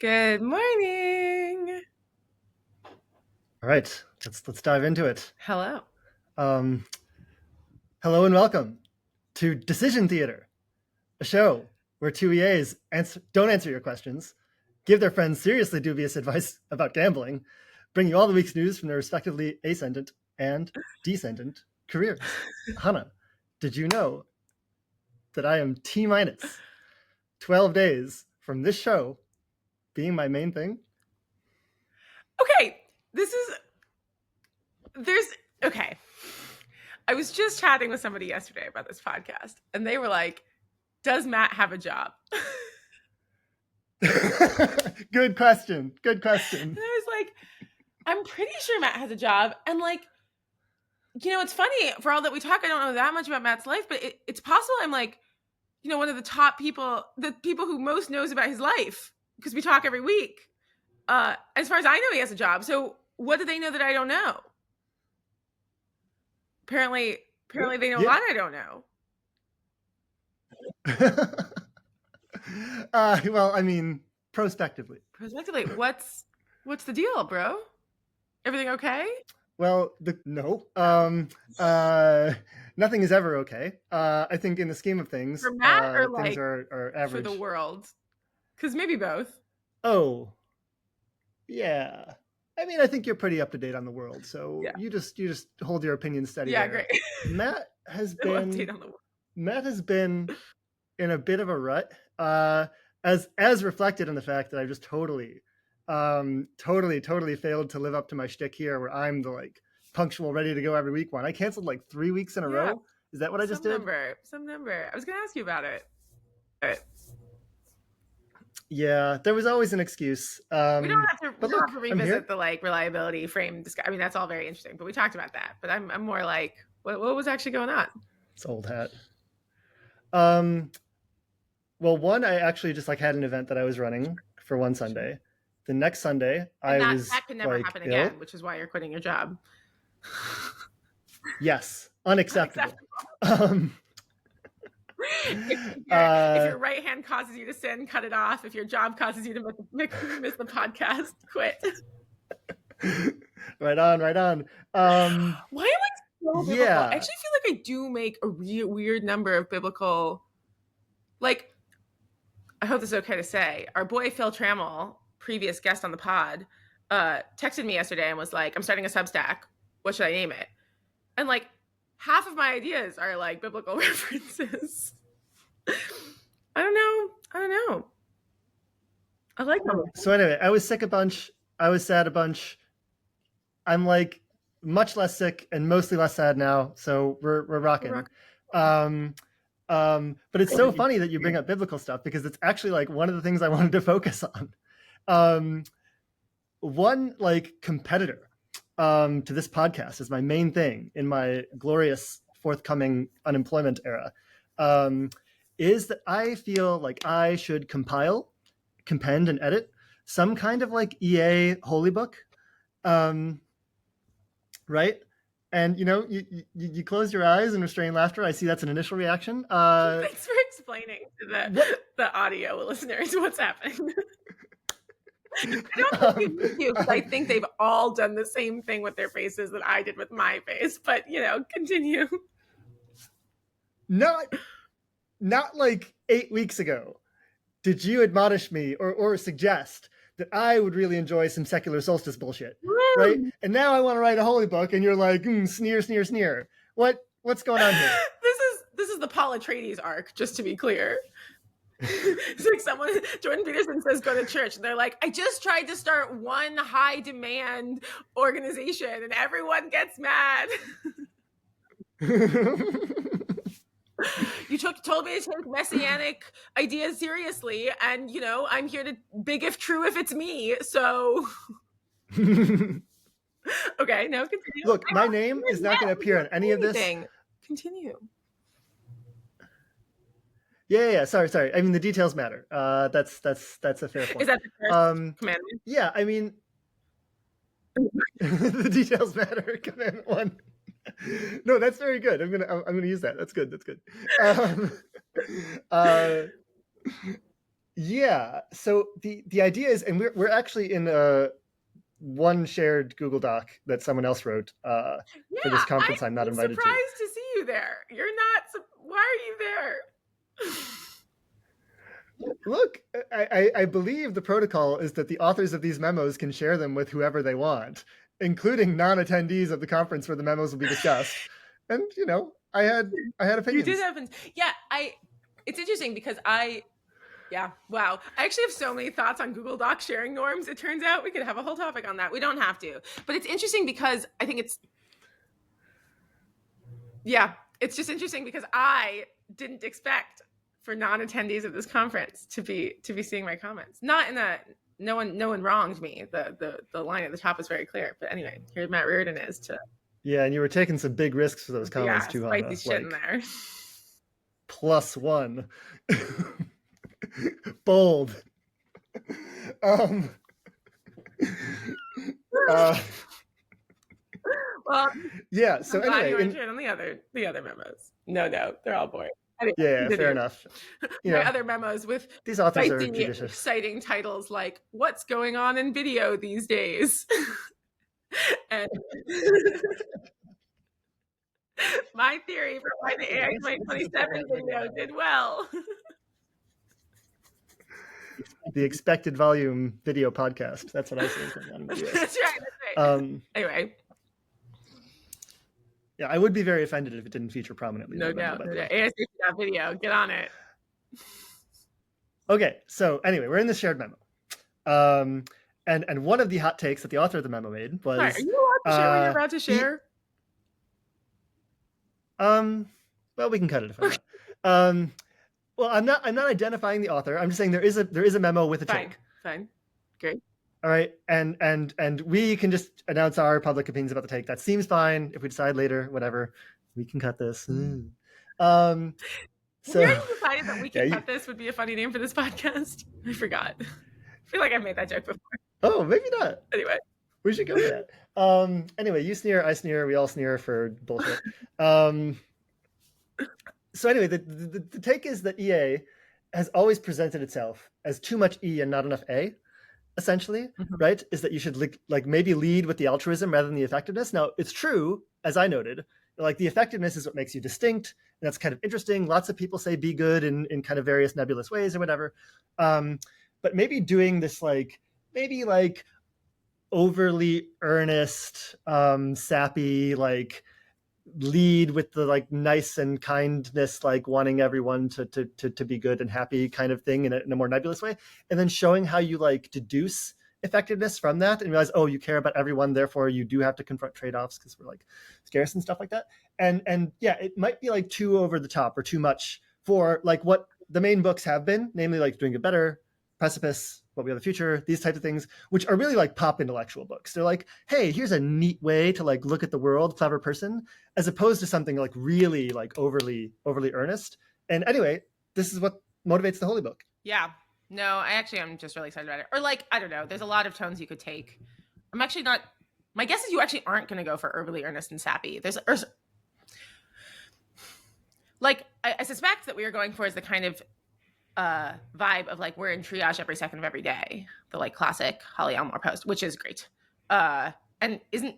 Good morning. All right, let's dive into it. Hello. Um, Hello and welcome to Decision Theater, a show where two EAs don't answer your questions, give their friends seriously dubious advice about gambling, bring you all the week's news from their respectively ascendant and descendant careers. Hannah, did you know that I am T minus 12 days from this show being my main thing? Okay, okay. I was just chatting with somebody yesterday about this podcast, and they were like, does Matt have a job? Good question. And I was like, I'm pretty sure Matt has a job. And it's funny, for all that we talk, I don't know that much about Matt's life, but it's possible I'm like, one of the top people, the people who most knows about his life, because we talk every week. As far as I know, he has a job. So what do they know that I don't know? Apparently they know a lot I don't know. Well, I mean, prospectively. What's the deal, bro? Everything okay? Well, no. Nothing is ever okay. I think in the scheme of things, For Matt or things are average. For the world? Because maybe both. Oh, yeah. I mean, I think you're pretty up to date on the world, so yeah. You just hold your opinion steady. Yeah, there. Great. Matt has been in a bit of a rut, as reflected in the fact that I just totally failed to live up to my shtick here, where I'm the punctual, ready to go every week one. I canceled 3 weeks in a row. Is that what I just did? Some number. I was going to ask you about it. Yeah, there was always an excuse. We don't have to revisit the reliability frame discussion. I mean, that's all very interesting, but we talked about that. But I'm more like, what was actually going on? It's old hat. Well, one, I actually just had an event that I was running for one Sunday. The next Sunday, that could never happen again, which is why you're quitting your job. Yes, unacceptable. If your right hand causes you to sin, cut it off. If your job causes you to miss the podcast, quit. Right on. Why am I so biblical? Yeah. I actually feel like I do make a weird number of biblical. I hope this is okay to say. Our boy Phil Trammell, previous guest on the pod, texted me yesterday and was like, I'm starting a Substack. What should I name it? And half of my ideas are biblical references. I don't know. I like them. So anyway, I was sick a bunch. I was sad a bunch. I'm much less sick and mostly less sad now. So we're rocking. But it's so funny that you bring up biblical stuff, because it's actually one of the things I wanted to focus on. One competitor to this podcast is my main thing in my glorious forthcoming unemployment era, is that I feel like I should compile, compend, and edit some kind of EA holy book, right? And you close your eyes and restrain laughter. I see that's an initial reaction. Thanks for explaining to the audio listeners what's happening. I don't think you need to, because I think they've all done the same thing with their faces that I did with my face. But continue. Not 8 weeks ago did you admonish me or suggest that I would really enjoy some secular solstice bullshit, right? And now I want to write a holy book, and you're like, sneer, sneer, sneer. What's going on here? This is the Paul Atreides arc, just to be clear. It's Jordan Peterson says go to church, and they're like, I just tried to start one high demand organization and everyone gets mad. You told me to take messianic ideas seriously, and I'm here to big if true if it's me. So okay, no, continue. Look, my name is not going to appear on any of this. Continue. Yeah. Sorry. I mean, the details matter. That's a fair point. Is that the first commandment? Yeah, I mean, the details matter. Commandment 1. No, that's very good. I'm gonna use that. That's good. Yeah. So the idea is, and we're actually in one shared Google Doc that someone else wrote Yeah, for this conference I'm not I'm invited to. surprised to see you there. You're not. Why are you there? Look, I believe the protocol is that the authors of these memos can share them with whoever they want, including non-attendees of the conference where the memos will be discussed. And I had You did opinions. have. Yeah, It's interesting because Yeah, wow. I actually have so many thoughts on Google Docs sharing norms. It turns out we could have a whole topic on that. We don't have to, but it's interesting because I think it's just interesting because I didn't expect for non-attendees of this conference to be seeing my comments. Not in that no one wronged me. The line at the top is very clear. But anyway, here Matt Reardon is to Yeah, and you were taking some big risks for those comments too, spicy Hannah. shit in there. +1. Bold. Well, yeah. So I'm glad you anyway, weren't sharing on the other memos. No, they're all boring. Anyway, yeah, fair enough. My other memos with these authors are spicy, judicious. exciting titles like "What's Going On in Video These Days," and my theory for why the AI 2027 video did well. The expected volume video podcast. That's what I say. That's right. Anyway. Yeah, I would be very offended if it didn't feature prominently. No doubt. Video. Get on it. Okay, so anyway, we're in the shared memo. And one of the hot takes that the author of the memo made was... Sorry, are you allowed to share what you're about to share? Well, we can cut it if I want. Well, I'm not identifying the author. I'm just saying there is a memo with a take. Fine. Great. All right, and we can just announce our public opinions about the take. That seems fine. If we decide later, whatever, we can cut this. So you decided that we can cut this would be a funny name for this podcast. I forgot. I feel like I've made that joke before. Oh, maybe not. Anyway, we should go with that. Anyway, you sneer, I sneer, we all sneer for bullshit. So anyway, the take is that EA has always presented itself as too much E and not enough A. Essentially, right, is that you should like maybe lead with the altruism rather than the effectiveness. Now, it's true, as I noted, like the effectiveness is what makes you distinct, and that's kind of interesting. Lots of people say be good in kind of various nebulous ways or whatever. But maybe doing this maybe overly earnest, sappy, lead with the nice and kindness, wanting everyone to be good and happy kind of thing in a more nebulous way, and then showing how you deduce effectiveness from that and realize, oh, you care about everyone, therefore you do have to confront trade-offs because we're scarce and stuff like that. And yeah, it might be too over the top or too much for what the main books have been, namely Doing It Better, Precipice, What We Are the Future, these types of things, which are really pop intellectual books. They're hey, here's a neat way to look at the world, clever person, as opposed to something really overly earnest. And anyway, this is what motivates the Holy Book. Yeah. No, I'm just really excited about it. Or I don't know, there's a lot of tones you could take. I'm actually not, my guess is you actually aren't going to go for overly earnest and sappy. I suspect that we are going for is the kind of vibe of we're in triage every second of every day, the classic Holly Elmore post, which is great, and isn't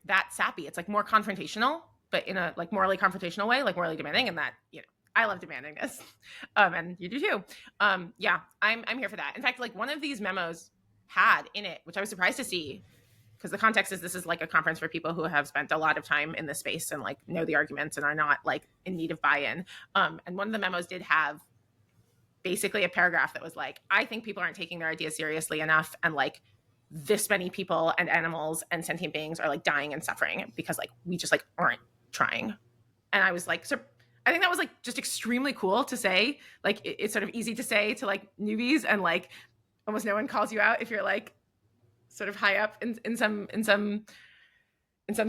that sappy. It's more confrontational, but in a morally confrontational way, morally demanding, and that I love demandingness, and you do too. Yeah, I'm here for that. In fact, one of these memos had in it, which I was surprised to see, because the context is this is a conference for people who have spent a lot of time in this space and know the arguments and are not in need of buy-in. And one of the memos did have basically a paragraph that was I think people aren't taking their ideas seriously enough, and this many people and animals and sentient beings are dying and suffering because we just aren't trying. And I was so I think that was just extremely cool to say. It's sort of easy to say to newbies, and almost no one calls you out if you're sort of high up in some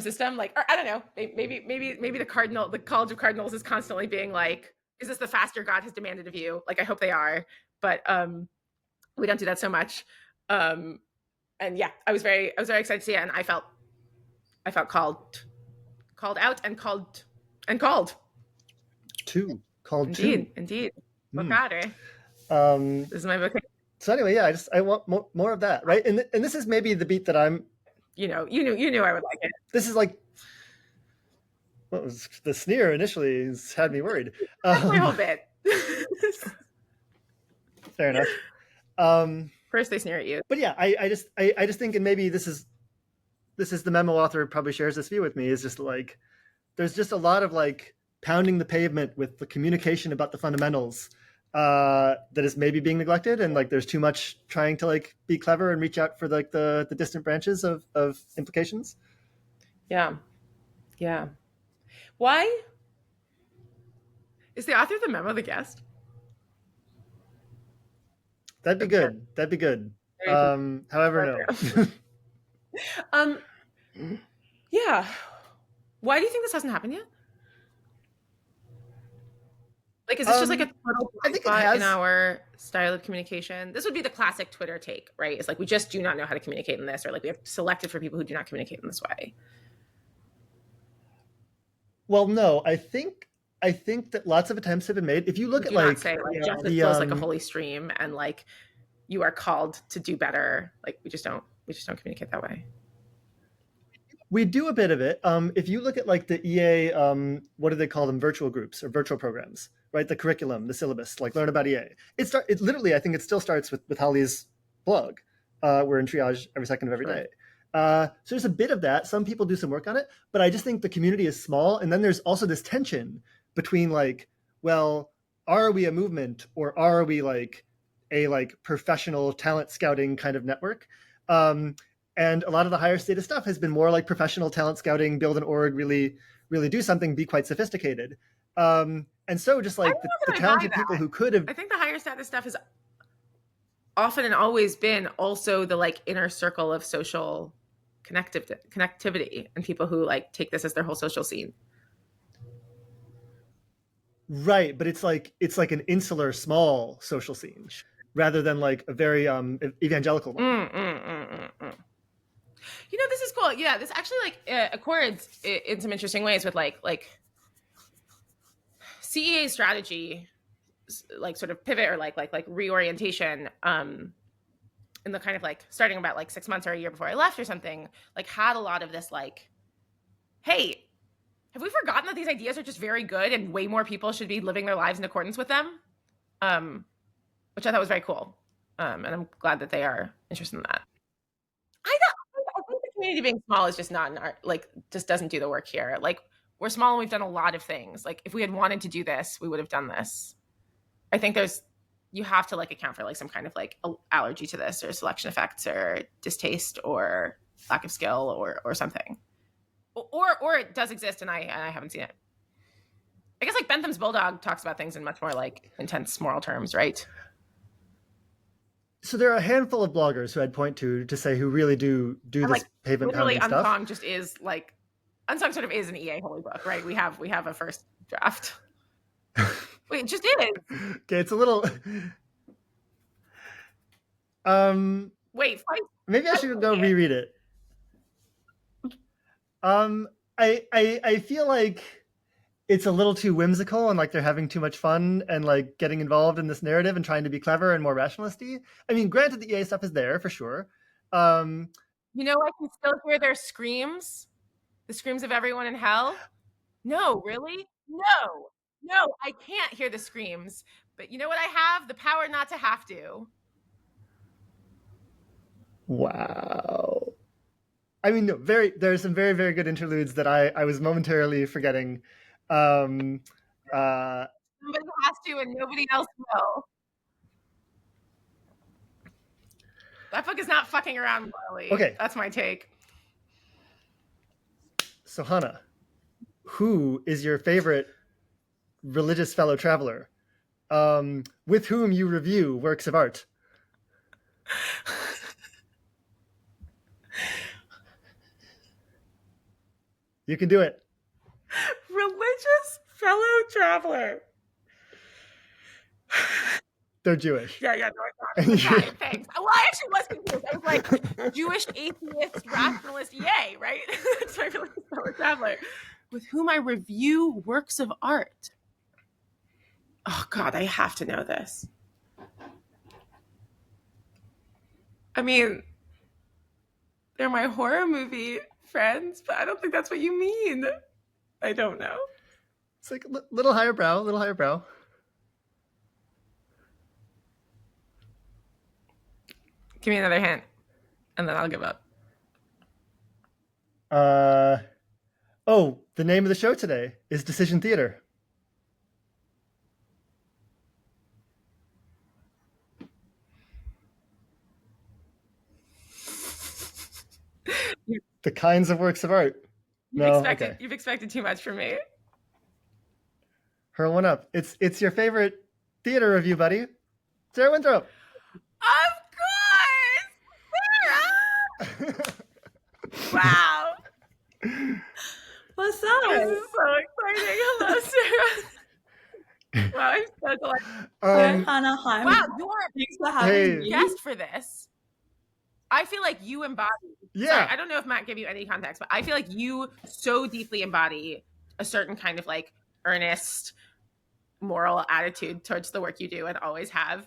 system. Or I don't know, maybe the College of Cardinals is constantly being is this the faster God has demanded of you? I hope they are, but we don't do that so much. And yeah, I was very excited to see it, and I felt called out and called. Indeed. Look at her. This is my book. So anyway, yeah, I want more of that, right? And this is maybe the beat that I'm. You knew I would like it. This is like what was the sneer initially has had me worried. That's my whole bit. Fair enough. First they sneer at you. But yeah, I just think, and maybe this is the memo author probably shares this view with me, is just like there's just a lot of like pounding the pavement with the communication about the fundamentals that is maybe being neglected, and like there's too much trying to like be clever and reach out for like the distant branches of implications. Yeah. Why is the author of the memo the guest? That'd be good. That'd be good. However, no. Yeah. Why do you think this hasn't happened yet? Like, is this just like a total spot in our style of communication? This would be the classic Twitter take, right? It's like, we just do not know how to communicate in this, or like we have selected for people who do not communicate in this way. Well, no, I think that lots of attempts have been made. If you look at like, say, like justice flows like a holy stream, and like you are called to do better. Like we just don't communicate that way. We do a bit of it. If you look at like the EA, what do they call them? Virtual groups or virtual programs, right? The curriculum, the syllabus, like learn about EA. It literally, I think it still starts with Holly's blog. We're in triage every second of every day. So there's a bit of that. Some people do some work on it, but I just think the community is small. And then there's also this tension between like, well, are we a movement or are we like a like professional talent scouting kind of network? And a lot of the higher status stuff has been more like professional talent scouting, build an org, really do something, be quite sophisticated. And so just like the talented people who could have. I think the higher status stuff has often and always been also the like inner circle of social connectivity and people who like take this as their whole social scene. Right, but it's like an insular, small social scene rather than like a very evangelical one. You know, this is cool. Yeah, this actually like accords in some interesting ways with like CEA strategy, like sort of pivot or like reorientation. In the kind of like starting about like 6 months or a year before I left or something, like had a lot of this like, hey, have we forgotten that these ideas are just very good and way more people should be living their lives in accordance with them? Which I thought was very cool. And I'm glad that they are interested in that. I think the community being small is just not in our, like, just doesn't do the work here. Like, we're small and we've done a lot of things. Like, if we had wanted to do this, we would have done this. I think you have to like account for like some kind of like allergy to this or selection effects or distaste or lack of skill or something. Or it does exist and I haven't seen it. I guess like Bentham's Bulldog talks about things in much more like intense moral terms, right? So there are a handful of bloggers who I'd point to say who really do this like, pavement pounding stuff. Unsung just is like Unsung sort of is an EA holy book, right? We have a first draft. Wait, it just is. Okay, it's a little. Wait, maybe I should go reread it. I feel like it's a little too whimsical and like they're having too much fun and like getting involved in this narrative and trying to be clever and more rationalisty. I mean, granted, the EA stuff is there for sure. You know, I can still hear their screams, the screams of everyone in hell. No, really? No, I can't hear the screams. But you know what I have? The power not to have to. Wow. I mean, no, there's some very, very good interludes that I was momentarily forgetting. Somebody has to and nobody else will. That book is not fucking around, Molly. Okay. That's my take. So, Hannah, who is your favorite religious fellow traveler with whom you review works of art? You can do it. Religious fellow traveler. They're Jewish. Yeah, no, it's not. Okay, thanks. Well, I actually was confused. I was like, Jewish, atheist, rationalist, yay, right? That's my religious fellow traveler. With whom I review works of art. Oh, God, I have to know this. I mean, they're my horror movie friends, but I don't think that's what you mean. I don't know. It's like a little higher brow, a little higher brow. Give me another hint, and then I'll give up. Oh, the name of the show today is Decision Theater. The kinds of works of art. You've expected too much from me. Hurl one up. It's your favorite theater review, buddy. Sarah Winthrope. Of course! Sarah! Wow. What's up? This is so exciting. Hello, Sarah. Wow, I'm so delighted. Hannah, hi. Wow, you're Thanks for having me. a guest for this. I feel like you embody. Yeah. Sorry, I don't know if Matt gave you any context, but I feel like you so deeply embody a certain kind of like earnest moral attitude towards the work you do and always have.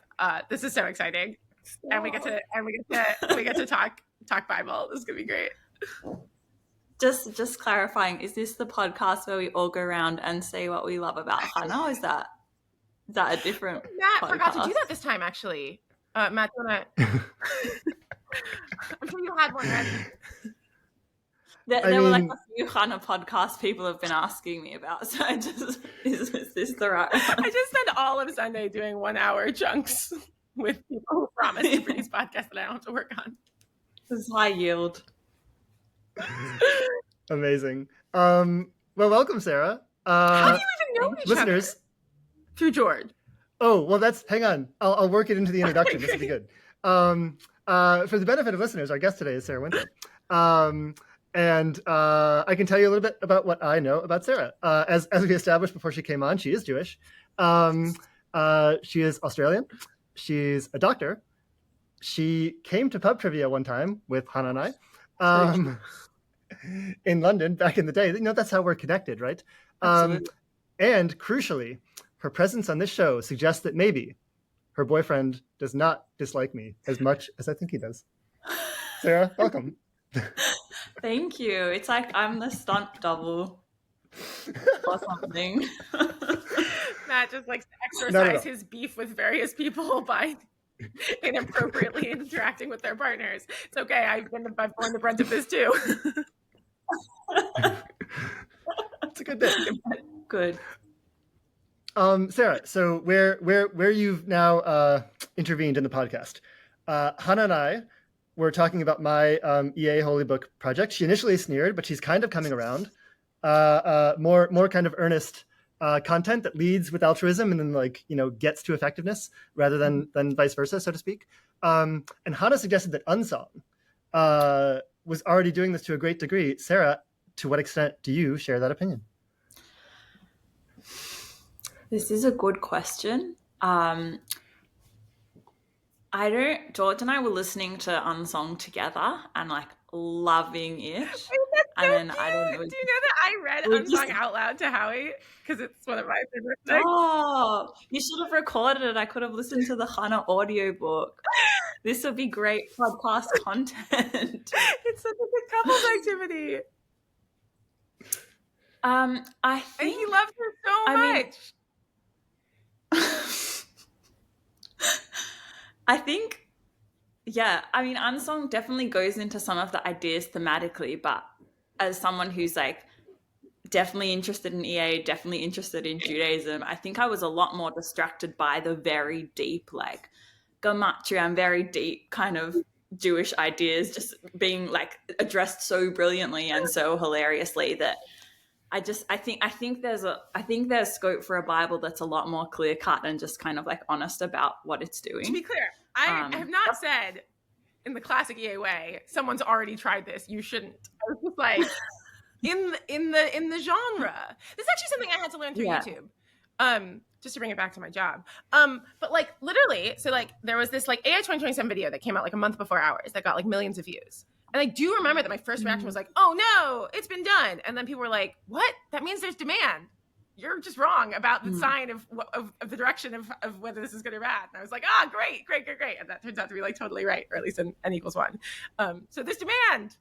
This is so exciting. And we get to talk Bible. This is gonna be great. Just clarifying, is this the podcast where we all go around and say what we love about Hannah, or is that a different Matt podcast? forgot to do that this time, actually. Matt, do you wanna... I'm sure you had one ready. There were like a few Hannah podcast people have been asking me about, so I just, is this the right one? I just spent all of Sunday doing 1 hour chunks with people who promised to produce podcasts that I don't have to work on. This is high yield. Amazing. Well, welcome, Sarah. How do you even know each listeners? other? Through George. Oh, well, hang on. I'll work it into the introduction. This will be good. For the benefit of listeners, our guest today is Sarah Winthrope. And I can tell you a little bit about what I know about Sarah. As we established before she came on, she is Jewish. She is Australian. She's a doctor. She came to pub trivia one time with Hannah and I in London back in the day. You know, that's how we're connected, right? And crucially, her presence on this show suggests that maybe her boyfriend does not dislike me as much as I think he does. Sarah, welcome. Thank you. It's like I'm the stunt double or something. Matt just likes to exercise his beef with various people by inappropriately interacting with their partners. It's okay. I've borne the brunt of this too. It's a good bit. Good. Sarah, so where you've now intervened in the podcast, Hannah and I were talking about my EA Holy Book project. She initially sneered, but she's kind of coming around. More kind of earnest content that leads with altruism and then gets to effectiveness rather than vice versa, so to speak. And Hannah suggested that Unsong was already doing this to a great degree. Sarah, to what extent do you share that opinion? This is a good question. George and I were listening to Unsong together and like loving it. I don't know. Do you know that I read Unsong out loud to Howie? Because it's one of my favorite things. Oh, you should have recorded it. I could have listened to the Hannah audiobook. This would be great podcast content. It's such a good couples activity. I think and he loves her so much. I think, yeah, I mean, Unsong definitely goes into some of the ideas thematically, but as someone who's like definitely interested in EA, definitely interested in Judaism, I think I was a lot more distracted by the very deep, like gematria and very deep kind of Jewish ideas just being like addressed so brilliantly and so hilariously that I think there's scope for a Bible that's a lot more clear cut and just kind of like honest about what it's doing. To be clear, I have not said in the classic EA way, someone's already tried this. You shouldn't. I was just like in the genre. This is actually something I had to learn through YouTube. Just to bring it back to my job. But like literally, so like there was this like AI 2027 video that came out like a month before ours that got like millions of views. And I do remember that my first reaction was like, oh no, it's been done. And then people were like, what? That means there's demand. you're just wrong about the sign of the direction of whether this is good or bad. And I was like, great. And that turns out to be like totally right, or at least an n equals 1. So this demand.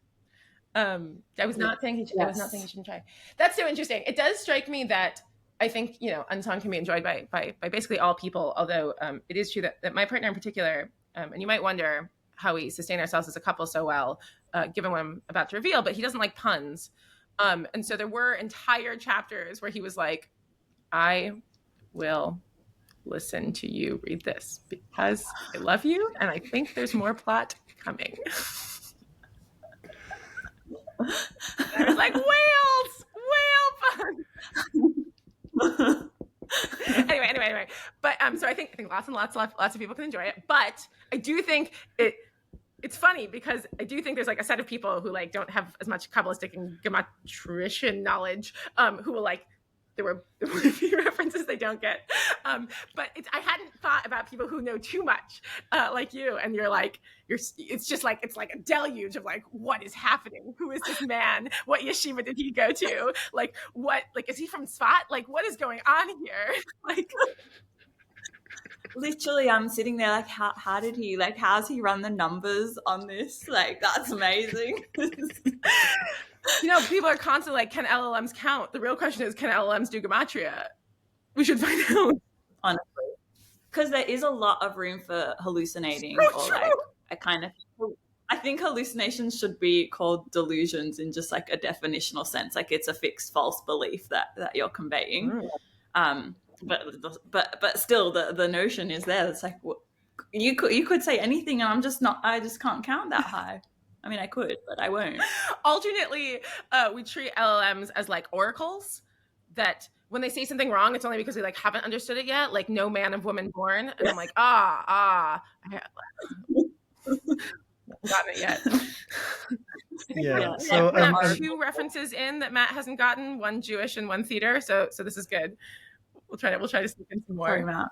I was not saying he shouldn't try. That's so interesting. It does strike me that I think, Unsung can be enjoyed by basically all people, although it is true that my partner in particular, and you might wonder how we sustain ourselves as a couple so well, given what I'm about to reveal, but he doesn't like puns. And so there were entire chapters where he was like, I will listen to you read this because I love you and I think there's more plot coming. I was like, whale puns. Anyway. But so I think lots of people can enjoy it. But I do think it's funny because I do think there's like a set of people who like don't have as much Kabbalistic and gematrician knowledge, who will like, there were a few references they don't get. But I hadn't thought about people who know too much, like you, and it's just like, it's like a deluge of like, what is happening? Who is this man? What yeshiva did he go to? Like, what, like, is he from Tzfat? Like, what is going on here? Like, literally, I'm sitting there like, how did he, like, how's he run the numbers on this? Like, that's amazing. People are constantly like, can LLMs count? The real question is, can LLMs do gematria? We should find out. Honestly. Because there is a lot of room for hallucinating, or like, I think hallucinations should be called delusions in just like a definitional sense. Like, it's a fixed false belief that you're conveying. But still, the notion is there. It's like, you could say anything, and I just can't count that high. I mean, I could, but I won't. Alternately, we treat LLMs as like oracles, that when they say something wrong, it's only because we like haven't understood it yet. Like, no man of woman born, and I'm like, I haven't gotten it yet. Yeah. So we have 2 references in that Matt hasn't gotten, one Jewish and one theater. So this is good. We'll try to sneak in some more.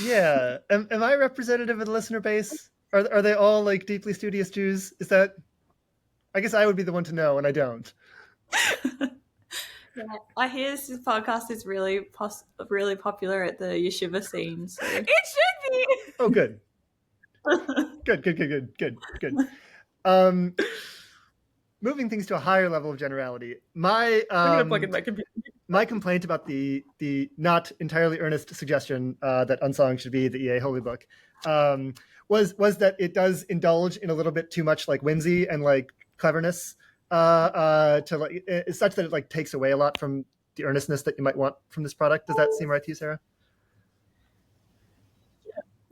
Yeah. Am I representative of the listener base? Are they all like deeply studious Jews? Is that? I guess I would be the one to know, and I don't. Yeah, I hear this podcast is really popular at the yeshiva scene. So. It should be. Oh, good. Good. Moving things to a higher level of generality. My complaint about the not entirely earnest suggestion that Unsung should be the EA Holy Book was that it does indulge in a little bit too much like whimsy and like cleverness to like such that it like takes away a lot from the earnestness that you might want from this product. Does that seem right to you, Sarah?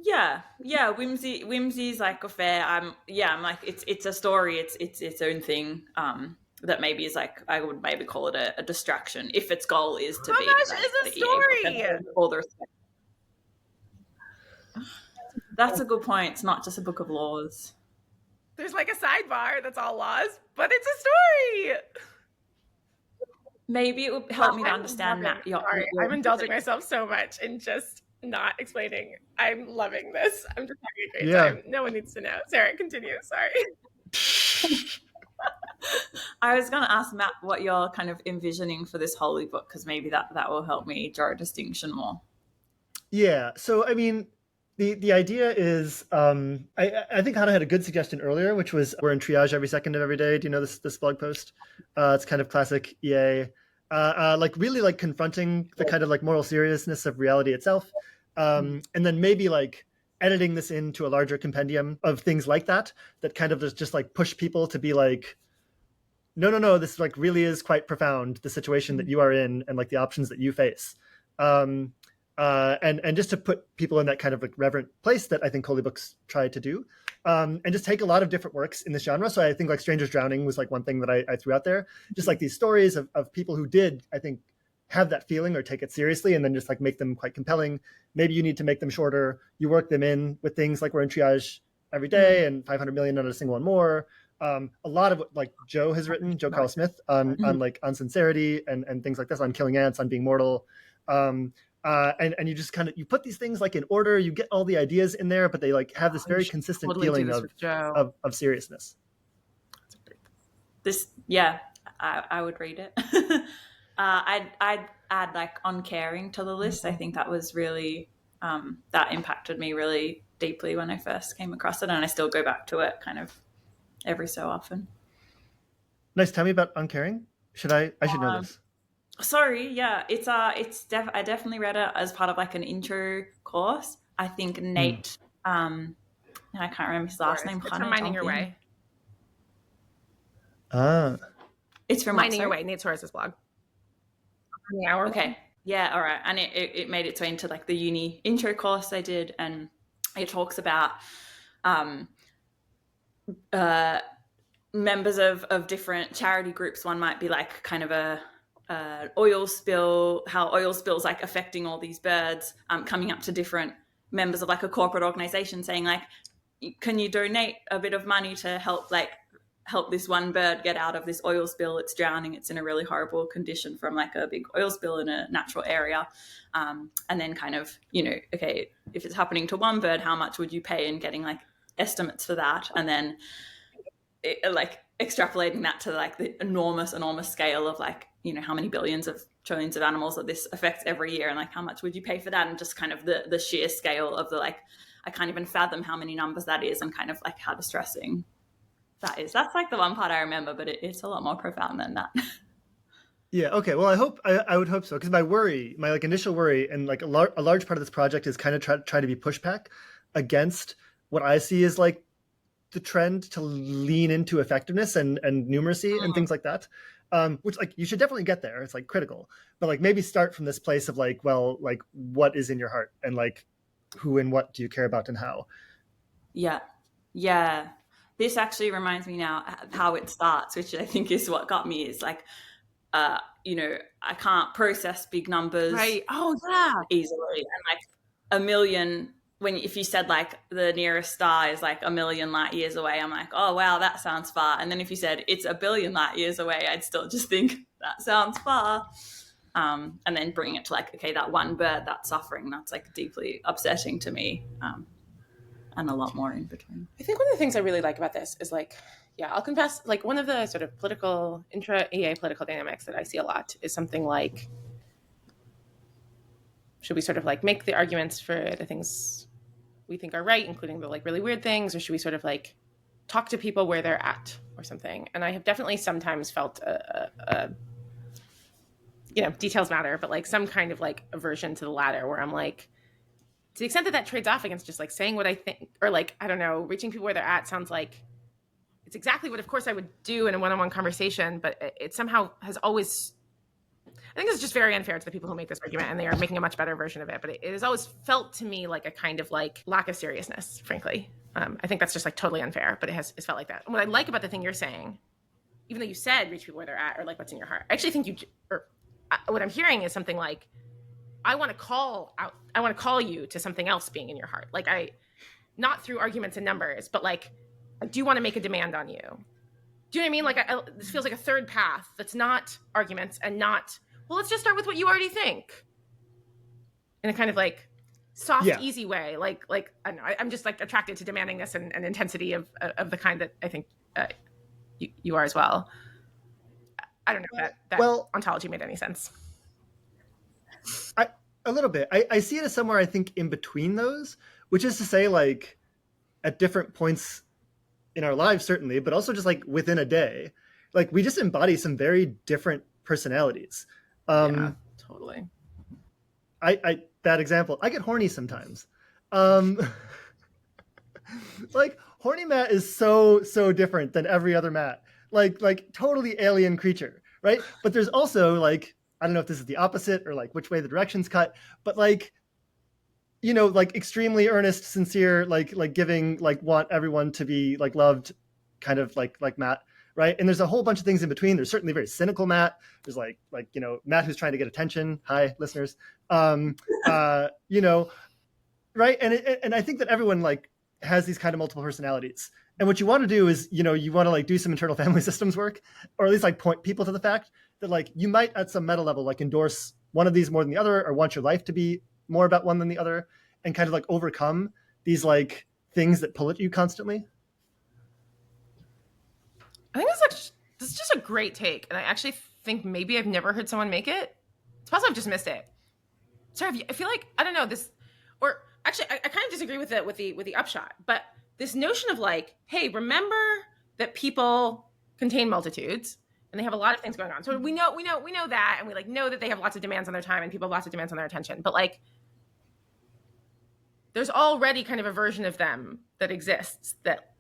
Yeah. Whimsy is like a fair. I'm like, it's a story. It's its own thing. That maybe is like, I would maybe call it a distraction if its goal is to be. How much is a story? All the respect. That's a good point. It's not just a book of laws. There's like a sidebar that's all laws, but it's a story. Maybe it would help me to understand that. Sorry, I'm indulging myself so much in just not explaining. I'm loving this. I'm just having a great time. No one needs to know. Sarah, continue. Sorry. I was going to ask Matt what you're kind of envisioning for this holy book, because maybe that will help me draw a distinction more. Yeah. So, I mean, the idea is, I think Hannah had a good suggestion earlier, which was we're in triage every second of every day. Do you know this blog post? It's kind of classic EA, like really like confronting the kind of like moral seriousness of reality itself. And then maybe like editing this into a larger compendium of things like that kind of just like push people to be like, no, this like really is quite profound, the situation that you are in and like the options that you face. And just to put people in that kind of like reverent place that I think holy books try to do, and just take a lot of different works in this genre. So I think like Strangers Drowning was like one thing that I threw out there, just like these stories of people who did, I think, have that feeling or take it seriously, and then just like make them quite compelling. Maybe you need to make them shorter. You work them in with things like we're in triage every day and 500 million, not a single one more. A lot of what like Joe has written, Joe Carl Smith, on like on sincerity and things like this, on killing ants, on being mortal. And you just kind of, you put these things like in order, you get all the ideas in there, but they like have this very consistent feeling of seriousness. This, yeah, I would read it. I'd add like uncaring to the list. I think that was really that impacted me really deeply when I first came across it, and I still go back to it kind of every so often. Nice. Tell me about uncaring. I should know this. Sorry, yeah, I definitely read it as part of like an intro course. I think Nate, and I can't remember his last name. It's from Minding Your Way. It's from Minding Your Way, Nate Torres's blog. The hour. Okay, yeah, all right, and it made its way into like the uni intro course I did, and it talks about members of different charity groups. One might be like kind of a oil spill, how oil spills like affecting all these birds, coming up to different members of like a corporate organization saying like, can you donate a bit of money to help this one bird get out of this oil spill? It's drowning. It's in a really horrible condition from like a big oil spill in a natural area. And then kind of, okay, if it's happening to one bird, how much would you pay, and getting like estimates for that. And then like extrapolating that to like the enormous scale of like, how many billions of trillions of animals that this affects every year, and like how much would you pay for that, and just kind of the sheer scale of the like, I can't even fathom how many numbers that is, and kind of like how distressing that is. That's like the one part I remember, but it's a lot more profound than that. Yeah. Okay. Well, I would hope so, because my like initial worry, and like a large part of this project is kind of try to be pushback against what I see as like the trend to lean into effectiveness and numeracy and things like that. Which like you should definitely get there. It's like critical, but like maybe start from this place of like, well, like what is in your heart, and like who and what do you care about and how? Yeah. This actually reminds me now how it starts, which I think is what got me, is like, I can't process big numbers easily. And like a million, if you said like the nearest star is like 1 million light years away, I'm like, oh wow, that sounds far. And then if you said it's 1 billion light years away, I'd still just think that sounds far. And then bring it to like, okay, that one bird that's suffering, that's like deeply upsetting to me. And a lot more in between. I think one of the things I really like about this is like, I'll confess, like one of the sort of political, intra-EA political dynamics that I see a lot is something like, should we sort of like make the arguments for the things we think are right, including the like really weird things, or should we sort of like talk to people where they're at or something? And I have definitely sometimes felt details matter, but like some kind of like aversion to the latter, where I'm like, to the extent that trades off against just like saying what I think, or like, I don't know, reaching people where they're at sounds like it's exactly what, of course, I would do in a one-on-one conversation, but it somehow has always, I think it's just very unfair to the people who make this argument, and they are making a much better version of it. But it has always felt to me like a kind of like lack of seriousness, frankly. I think that's just like totally unfair, but it's felt like that. And what I like about the thing you're saying, even though you said reach people where they're at, or like what's in your heart, I actually think what I'm hearing is something like, I want to call you to something else being in your heart. Like not through arguments and numbers, but like, I do want to make a demand on you. Do you know what I mean? Like this feels like a third path that's not arguments and not, well, let's just start with what you already think. In a kind of like soft, easy way. Like, I don't know, I'm just like attracted to demandingness and intensity of the kind that I think you are as well. I don't know if that ontology made any sense. A little bit. I see it as somewhere, I think, in between those, which is to say, like, at different points in our lives, certainly, but also just like within a day, like we just embody some very different personalities. Totally. Bad example. I get horny sometimes. Like horny Matt is so different than every other Matt. Like totally alien creature, right? But there's also like, I don't know if this is the opposite or like which way the directions cut, but like, like extremely earnest, sincere, like giving, like want everyone to be like loved, kind of like Matt, right? And there's a whole bunch of things in between. There's certainly very cynical Matt. There's like Matt who's trying to get attention. Hi, listeners. Right? And I think that everyone like has these kind of multiple personalities. And what you want to do is, you want to like do some internal family systems work, or at least like point people to the fact that like you might at some meta level like endorse one of these more than the other, or want your life to be more about one than the other, and kind of like overcome these like things that pull at you constantly. I think this is just a great take, and I actually think maybe I've never heard someone make it. It's possible I've just missed it. Sorry, I feel like, I don't know this, or actually I kind of disagree with it with the upshot, but this notion of like, hey, remember that people contain multitudes and they have a lot of things going on. So we know that, and we like know that they have lots of demands on their time and people have lots of demands on their attention. But like, there's already kind of a version of them that exists that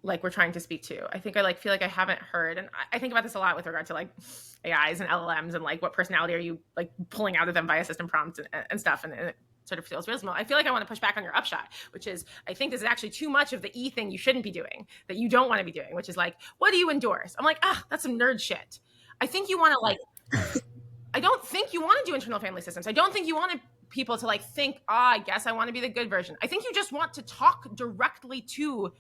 like we're trying to speak to. I think I like feel like I haven't heard, and I think about this a lot with regard to like AIs and LLMs and like what personality are you like pulling out of them via system prompts and stuff, and it sort of feels reasonable. I feel like I want to push back on your upshot, which is I think this is actually too much of the E thing you shouldn't be doing, that you don't want to be doing, which is like, what do you endorse? I'm like, that's some nerd shit. I think you want to like, I don't think you want to do internal family systems. I don't think you want people to like think, I guess I want to be the good version. I think you just want to talk directly to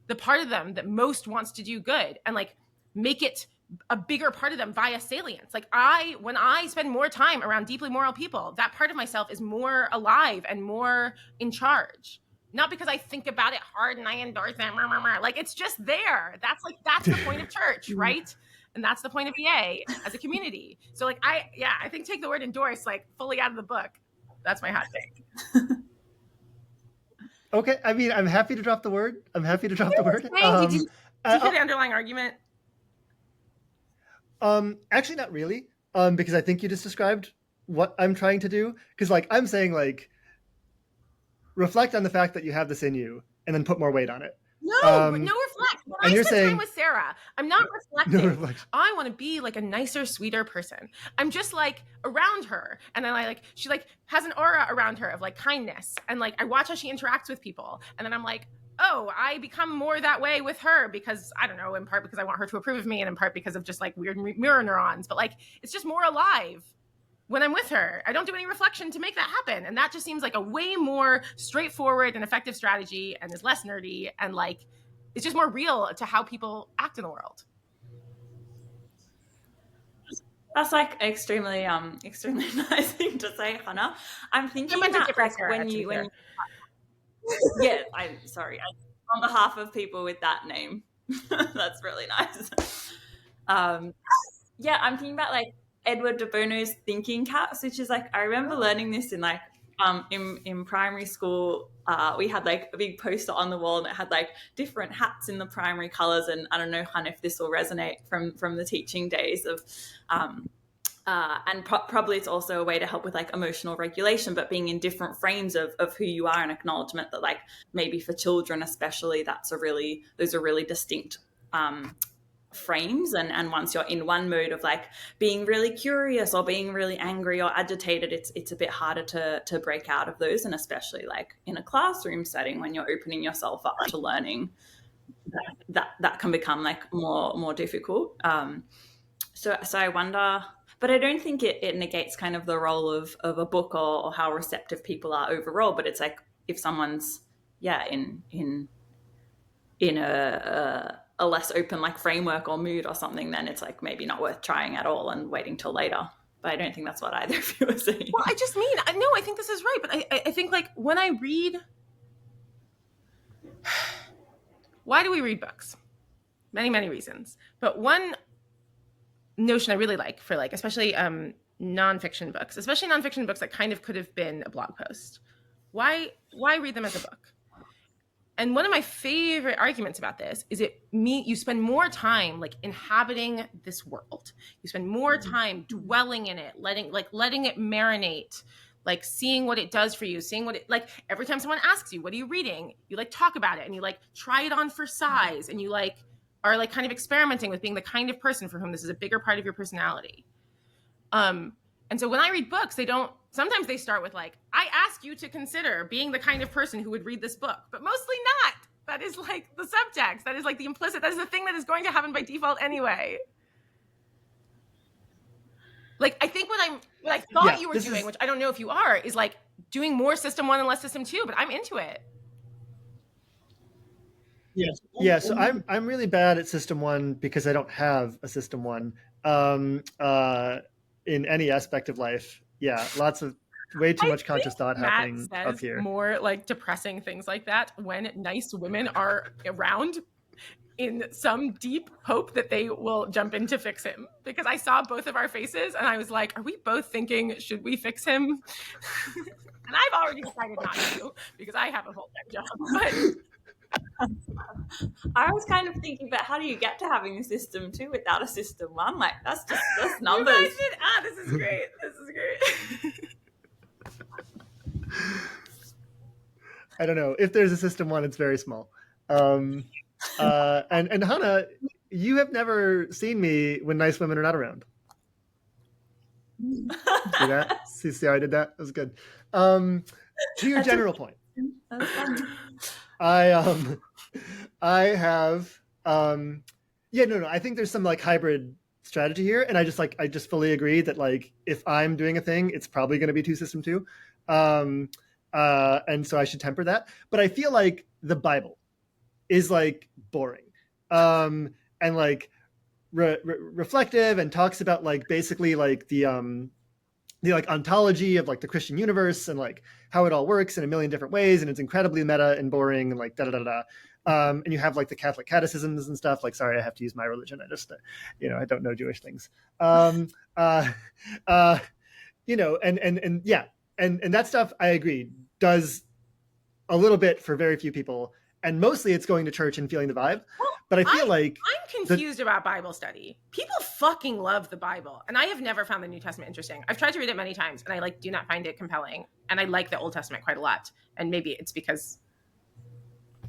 the part of them that most wants to do good and like make it a bigger part of them via salience. Like when I spend more time around deeply moral people, that part of myself is more alive and more in charge. Not because I think about it hard and I endorse it. Like it's just there. That's the point of church, right? And that's the point of EA as a community. So like I think take the word endorse like fully out of the book. That's my hot take. Okay, I mean, I'm happy to drop the word. Did you get the underlying argument? Actually, not really. Because I think you just described what I'm trying to do. Because like I'm saying, like, reflect on the fact that you have this in you, and then put more weight on it. No reflect. When I spend time with Sarah, I'm not reflecting. I want to be like a nicer, sweeter person. I'm just like around her, and then she like has an aura around her of like kindness, and like I watch how she interacts with people, and then I'm like, oh, I become more that way with her because I don't know, in part because I want her to approve of me, and in part because of just like weird mirror neurons. But like it's just more alive when I'm with her. I don't do any reflection to make that happen. And that just seems like a way more straightforward and effective strategy and is less nerdy and like it's just more real to how people act in the world. That's like extremely nice thing to say, Hannah. I'm thinking that like when you yeah, I'm sorry. On behalf of people with that name. That's really nice. Yeah, I'm thinking about like Edward de Bono's thinking caps, which is like I remember learning this in like in primary school. We had like a big poster on the wall and it had like different hats in the primary colors, and I don't know, Han, if this will resonate from the teaching days of and probably it's also a way to help with like emotional regulation, but being in different frames of who you are, and acknowledgement that like maybe for children especially those are really distinct frames, and once you're in one mode of like being really curious or being really angry or agitated, it's a bit harder to break out of those, and especially like in a classroom setting when you're opening yourself up to learning, that can become like more difficult. So I wonder, but I don't think it negates kind of the role of a book or how receptive people are overall, but it's like if someone's in a less open like framework or mood or something, then it's like maybe not worth trying at all and waiting till later. But I don't think that's what either of you are saying. Well, I just mean, no, I think this is right. But I think like when I read, why do we read books? Many, many reasons. But one notion I really like for like, especially nonfiction books that kind of could have been a blog post. Why read them as a book? And one of my favorite arguments about this is you spend more time like inhabiting this world. You spend more time dwelling in it, letting it marinate, like seeing what it does for you, seeing what it, like every time someone asks you, what are you reading? You like talk about it and you like try it on for size, and you like are like kind of experimenting with being the kind of person for whom this is a bigger part of your personality. And so when I read books, sometimes they start with like, I ask you to consider being the kind of person who would read this book, but mostly not. That is like the subtext. That is like the implicit, that is the thing that is going to happen by default anyway. Like, I think what I thought you were doing, which I don't know if you are, is like doing more system 1 and less system 2, but I'm into it. Yes. Yeah, so I'm really bad at system 1 because I don't have a system 1 in any aspect of life. Yeah, way too much conscious thought happening up here. More like depressing things like that when nice women are around in some deep hope that they will jump in to fix him, because I saw both of our faces and I was like, are we both thinking, should we fix him? And I've already decided not to, because I have a full-time job. But I was kind of thinking about how do you get to having a system 2 without a system 1? Like, that's numbers. This is great. This is great. I don't know. If there's a system 1, it's very small. And Hannah, you have never seen me when nice women are not around. See that? See how I did that? That was good. To your general point, That's funny. I have I think there's some like hybrid strategy here, and I just fully agree that like if I'm doing a thing, it's probably going to be 2 system 2, and so I should temper that. But I feel like the Bible is like boring, and like reflective, and talks about like basically like the like ontology of like the Christian universe and like how it all works in a million different ways, and it's incredibly meta and boring and like da da da da. And you have like the Catholic catechisms and stuff. Like, sorry, I have to use my religion. I just, I don't know Jewish things. And that stuff, I agree, does a little bit for very few people, and mostly it's going to church and feeling the vibe. But I feel like I'm confused about Bible study. People fucking love the Bible, and I have never found the New Testament interesting. I've tried to read it many times, and I do not find it compelling. And I like the Old Testament quite a lot. And maybe it's because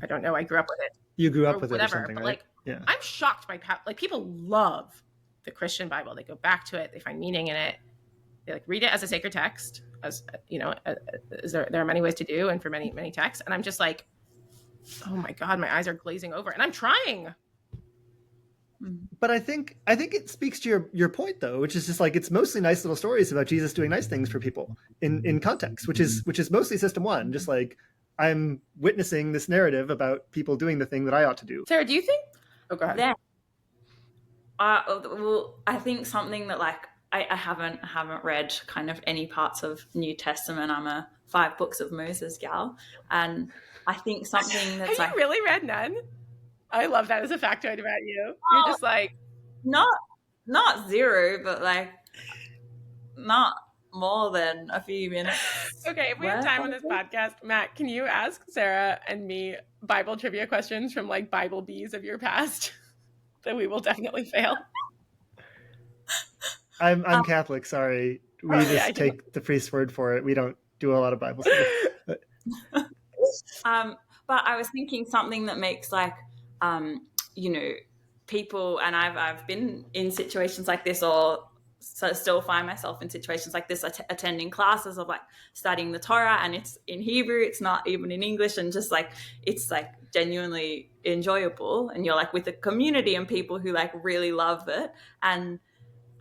I don't know, I grew up with it. You grew up with whatever, it or something, but right? Yeah. I'm shocked by people love the Christian Bible. They go back to it. They find meaning in it. They like read it as a sacred text, as there are many ways to do, and for many, many texts. And I'm just like, oh my God, my eyes are glazing over, and I'm trying. But I think it speaks to your point though, which is just like, it's mostly nice little stories about Jesus doing nice things for people in context, which is mostly system 1. Just like, I'm witnessing this narrative about people doing the thing that I ought to do. Sarah, do you think? Oh, go ahead. Then, well, I think something that like I haven't read kind of any parts of New Testament. I'm a 5 books of Moses gal, and I think something that's have you really read none? I love that as a factoid about you. You're just like not 0, but like not more than a few minutes. Okay, if we have time on this podcast, Matt, can you ask Sarah and me Bible trivia questions from like Bible bees of your past that we will definitely fail? I'm Catholic, sorry. We take the priest's word for it. We don't do a lot of Bible stuff. But I was thinking something that makes like people, and I've been in situations like this, or so still find myself in situations like this, attending classes of like studying the Torah, and it's in Hebrew, it's not even in English, and just like it's like genuinely enjoyable, and you're like with a community and people who like really love it. And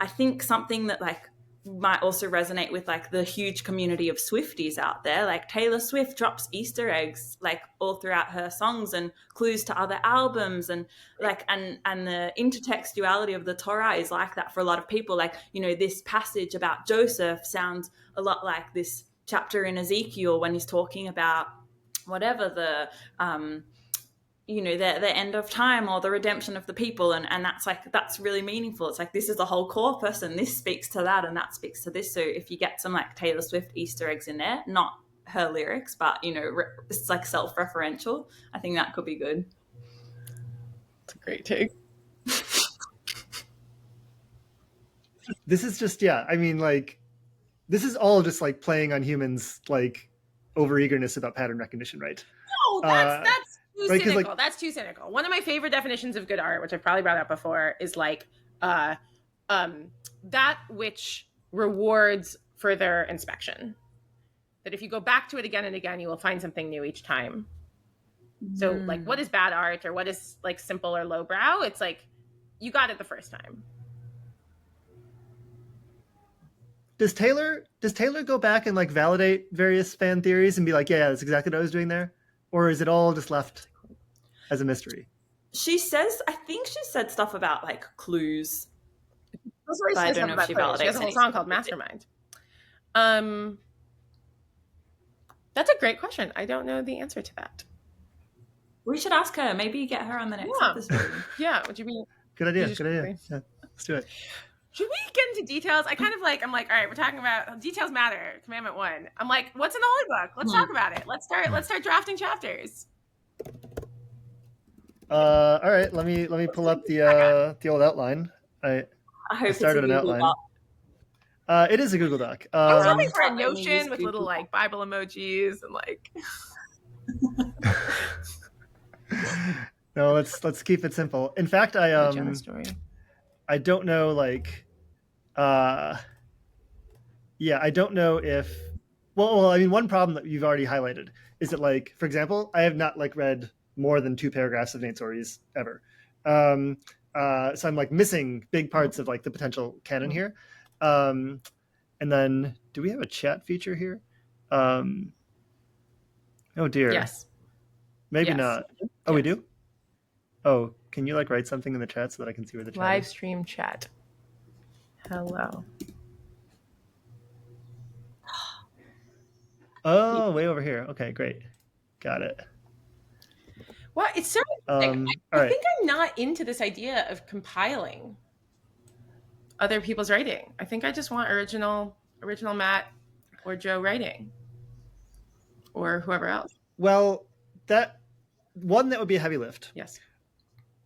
I think something that like might also resonate with like the huge community of Swifties out there, like Taylor Swift drops Easter eggs like all throughout her songs and clues to other albums, and like and the intertextuality of the Torah is like that for a lot of people. Like, this passage about Joseph sounds a lot like this chapter in Ezekiel when he's talking about whatever the the end of time or the redemption of the people, and that's really meaningful. It's like, this is the whole corpus, and this speaks to that, and that speaks to this. So if you get some like Taylor Swift Easter eggs in there, not her lyrics, but it's like self-referential, I think that could be good. It's a great take. This is just this is all just like playing on humans like overeagerness about pattern recognition, right? No, that's too cynical. Like, that's too cynical. One of my favorite definitions of good art, which I've probably brought up before, is like that which rewards further inspection. That if you go back to it again and again, you will find something new each time. So like, what is bad art, or what is like simple or lowbrow? It's like, you got it the first time. Does Taylor go back and like validate various fan theories and be like, yeah, that's exactly what I was doing there? Or is it all just left as a mystery? I think she said stuff about like clues. But I don't know if she validates. She has a whole song called Mastermind. That's a great question. I don't know the answer to that. We should ask her. Maybe get her on the next Yeah. episode. Yeah, would you be? Good idea. Jesus Good idea. Christ. Yeah, let's do it. Should we get into details? I'm like, all right, we're talking about details matter. Commandment 1. I'm like, what's in the holy book? Let's talk about it. Let's start drafting chapters. All right, let me pull up the old outline. I hope I started it's a an Google outline. Doc. It is a Google Doc. I was hoping for a Let me use Notion with little Google. like Bible emojis and like. No, let's keep it simple. In fact, Jonah story. I don't know, like, yeah, I don't know if. Well, I mean, one problem that you've already highlighted is that, like, for example, I have not like read more than 2 paragraphs of Nate stories ever. So I'm like missing big parts of like the potential canon here. And then, do we have a chat feature here? Oh dear. Yes. Maybe Yes. not. Oh, we do? Oh, can you like write something in the chat so that I can see where the chat Live is? stream chat. Hello. Oh, way over here. Okay, great. Got it. Well, it's so All I right. think I'm not into this idea of compiling other people's writing. I think I just want original Matt or Joe writing, or whoever else. Well, that would be a heavy lift. Yes.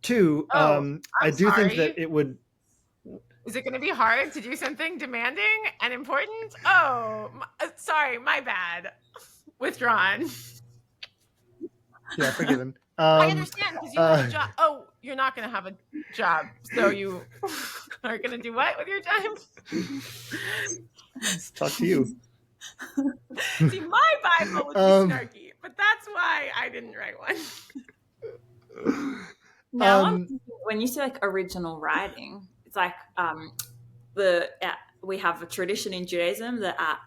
2, I do think sorry. that it would. Is it going to be hard to do something demanding and important? Oh, sorry, my bad. Withdrawn. Yeah, forgiven. I understand because you have a job. Oh, you're not going to have a job, so you are going to do what with your time? Let's talk to you. See, my Bible would be snarky, but that's why I didn't write one. Now, I'm thinking, when you say like original writing, it's like we have a tradition in Judaism that at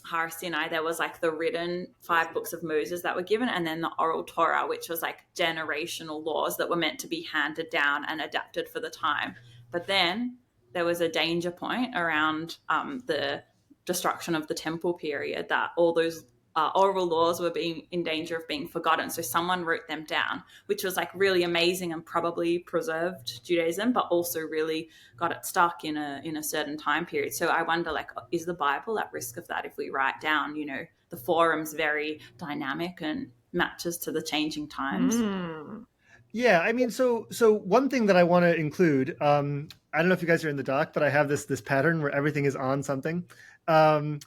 Har Sinai there was like the written 5 books of Moses that were given, and then the oral Torah, which was like generational laws that were meant to be handed down and adapted for the time. But then there was a danger point around the destruction of the temple period that all those oral laws were being in danger of being forgotten. So someone wrote them down, which was like really amazing and probably preserved Judaism, but also really got it stuck in a certain time period. So I wonder, like, is the Bible at risk of that if we write down, you know, the forum's very dynamic and matches to the changing times? Yeah, I mean, so one thing that I want to include, I don't know if you guys are in the doc, but I have this pattern where everything is on something. And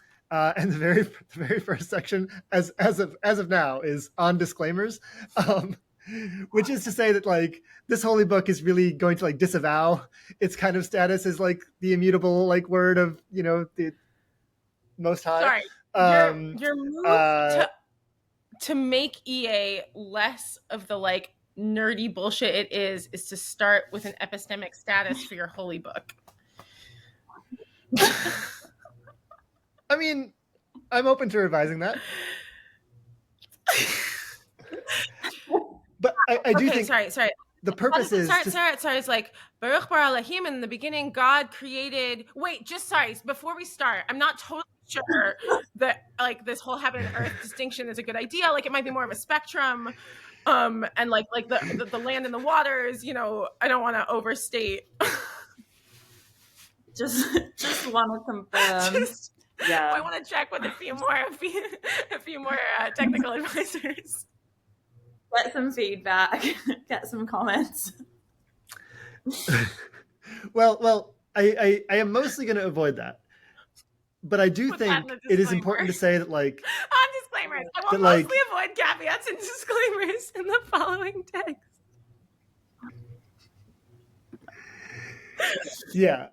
the very first section, as of now, is on disclaimers, which is to say that like this holy book is really going to like disavow its kind of status as like the immutable like word of, you know, the Most High. Sorry, your move to make EA less of the like nerdy bullshit it is to start with an epistemic status for your holy book. I mean, I'm open to revising that. But I do think sorry. The purpose is sorry. It's like Baruch Bar Elohim. In the beginning, God created. Wait, just sorry. Before we start, I'm not totally sure that like this whole heaven and earth distinction is a good idea. Like it might be more of a spectrum, and like the land and the waters. You know, I don't want to overstate. Just want to confirm. Yeah, I want to check with a few more technical advisors. Get some feedback. Get some comments. Well, I am mostly going to avoid that, but I do think it is important to say that like on disclaimers, I will mostly avoid caveats and disclaimers in the following text. Yeah.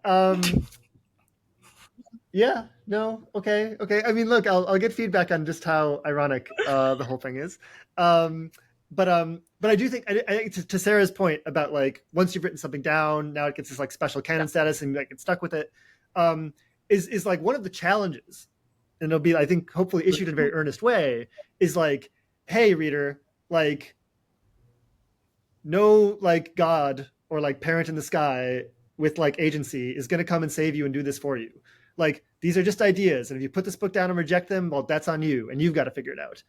Yeah. No. Okay. I mean, look, I'll get feedback on just how ironic the whole thing is. But I do think, I think to Sarah's point about like once you've written something down, now it gets this like special canon status and like get stuck with it. Is like one of the challenges, and it'll be I think hopefully issued in a very earnest way. Is like, hey reader, like no like God or like parent in the sky with like agency is going to come and save you and do this for you. Like these are just ideas, and if you put this book down and reject them, well, that's on you, and you've got to figure it out.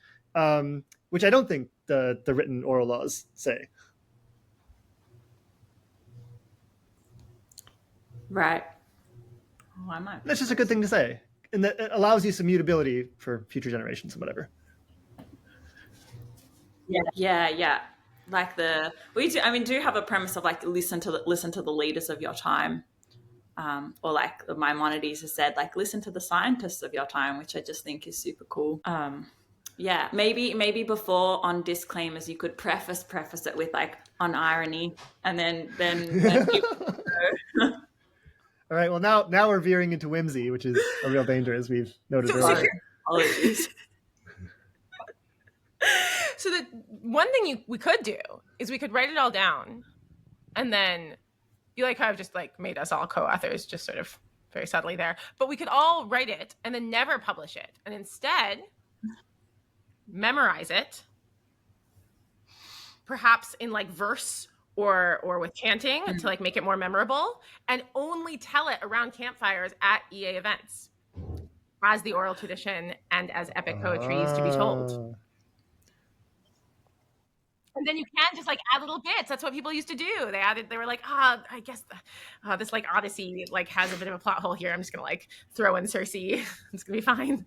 which I don't think the written oral laws say. Right. Oh, I might. That's just a good thing to say, and that it allows you some mutability for future generations and whatever. Yeah. Like do have a premise of like listen to the leaders of your time, or like Maimonides has said, like listen to the scientists of your time, which I just think is super cool. Yeah, maybe before on disclaimers you could preface it with like on irony, and then All right. Well, now we're veering into whimsy, which is a real danger, as we've noted earlier. Apologies. So the one thing we could do is we could write it all down, and then you like how I've just like made us all co-authors, just sort of very subtly there. But we could all write it and then never publish it, and instead memorize it, perhaps in like verse or with chanting to like make it more memorable, and only tell it around campfires at EA events as the oral tradition and as epic poetry used to be told. And then you can just like add little bits. That's what people used to do. They were like, I guess this like Odyssey like has a bit of a plot hole here. I'm just gonna like throw in Circe. It's gonna be fine.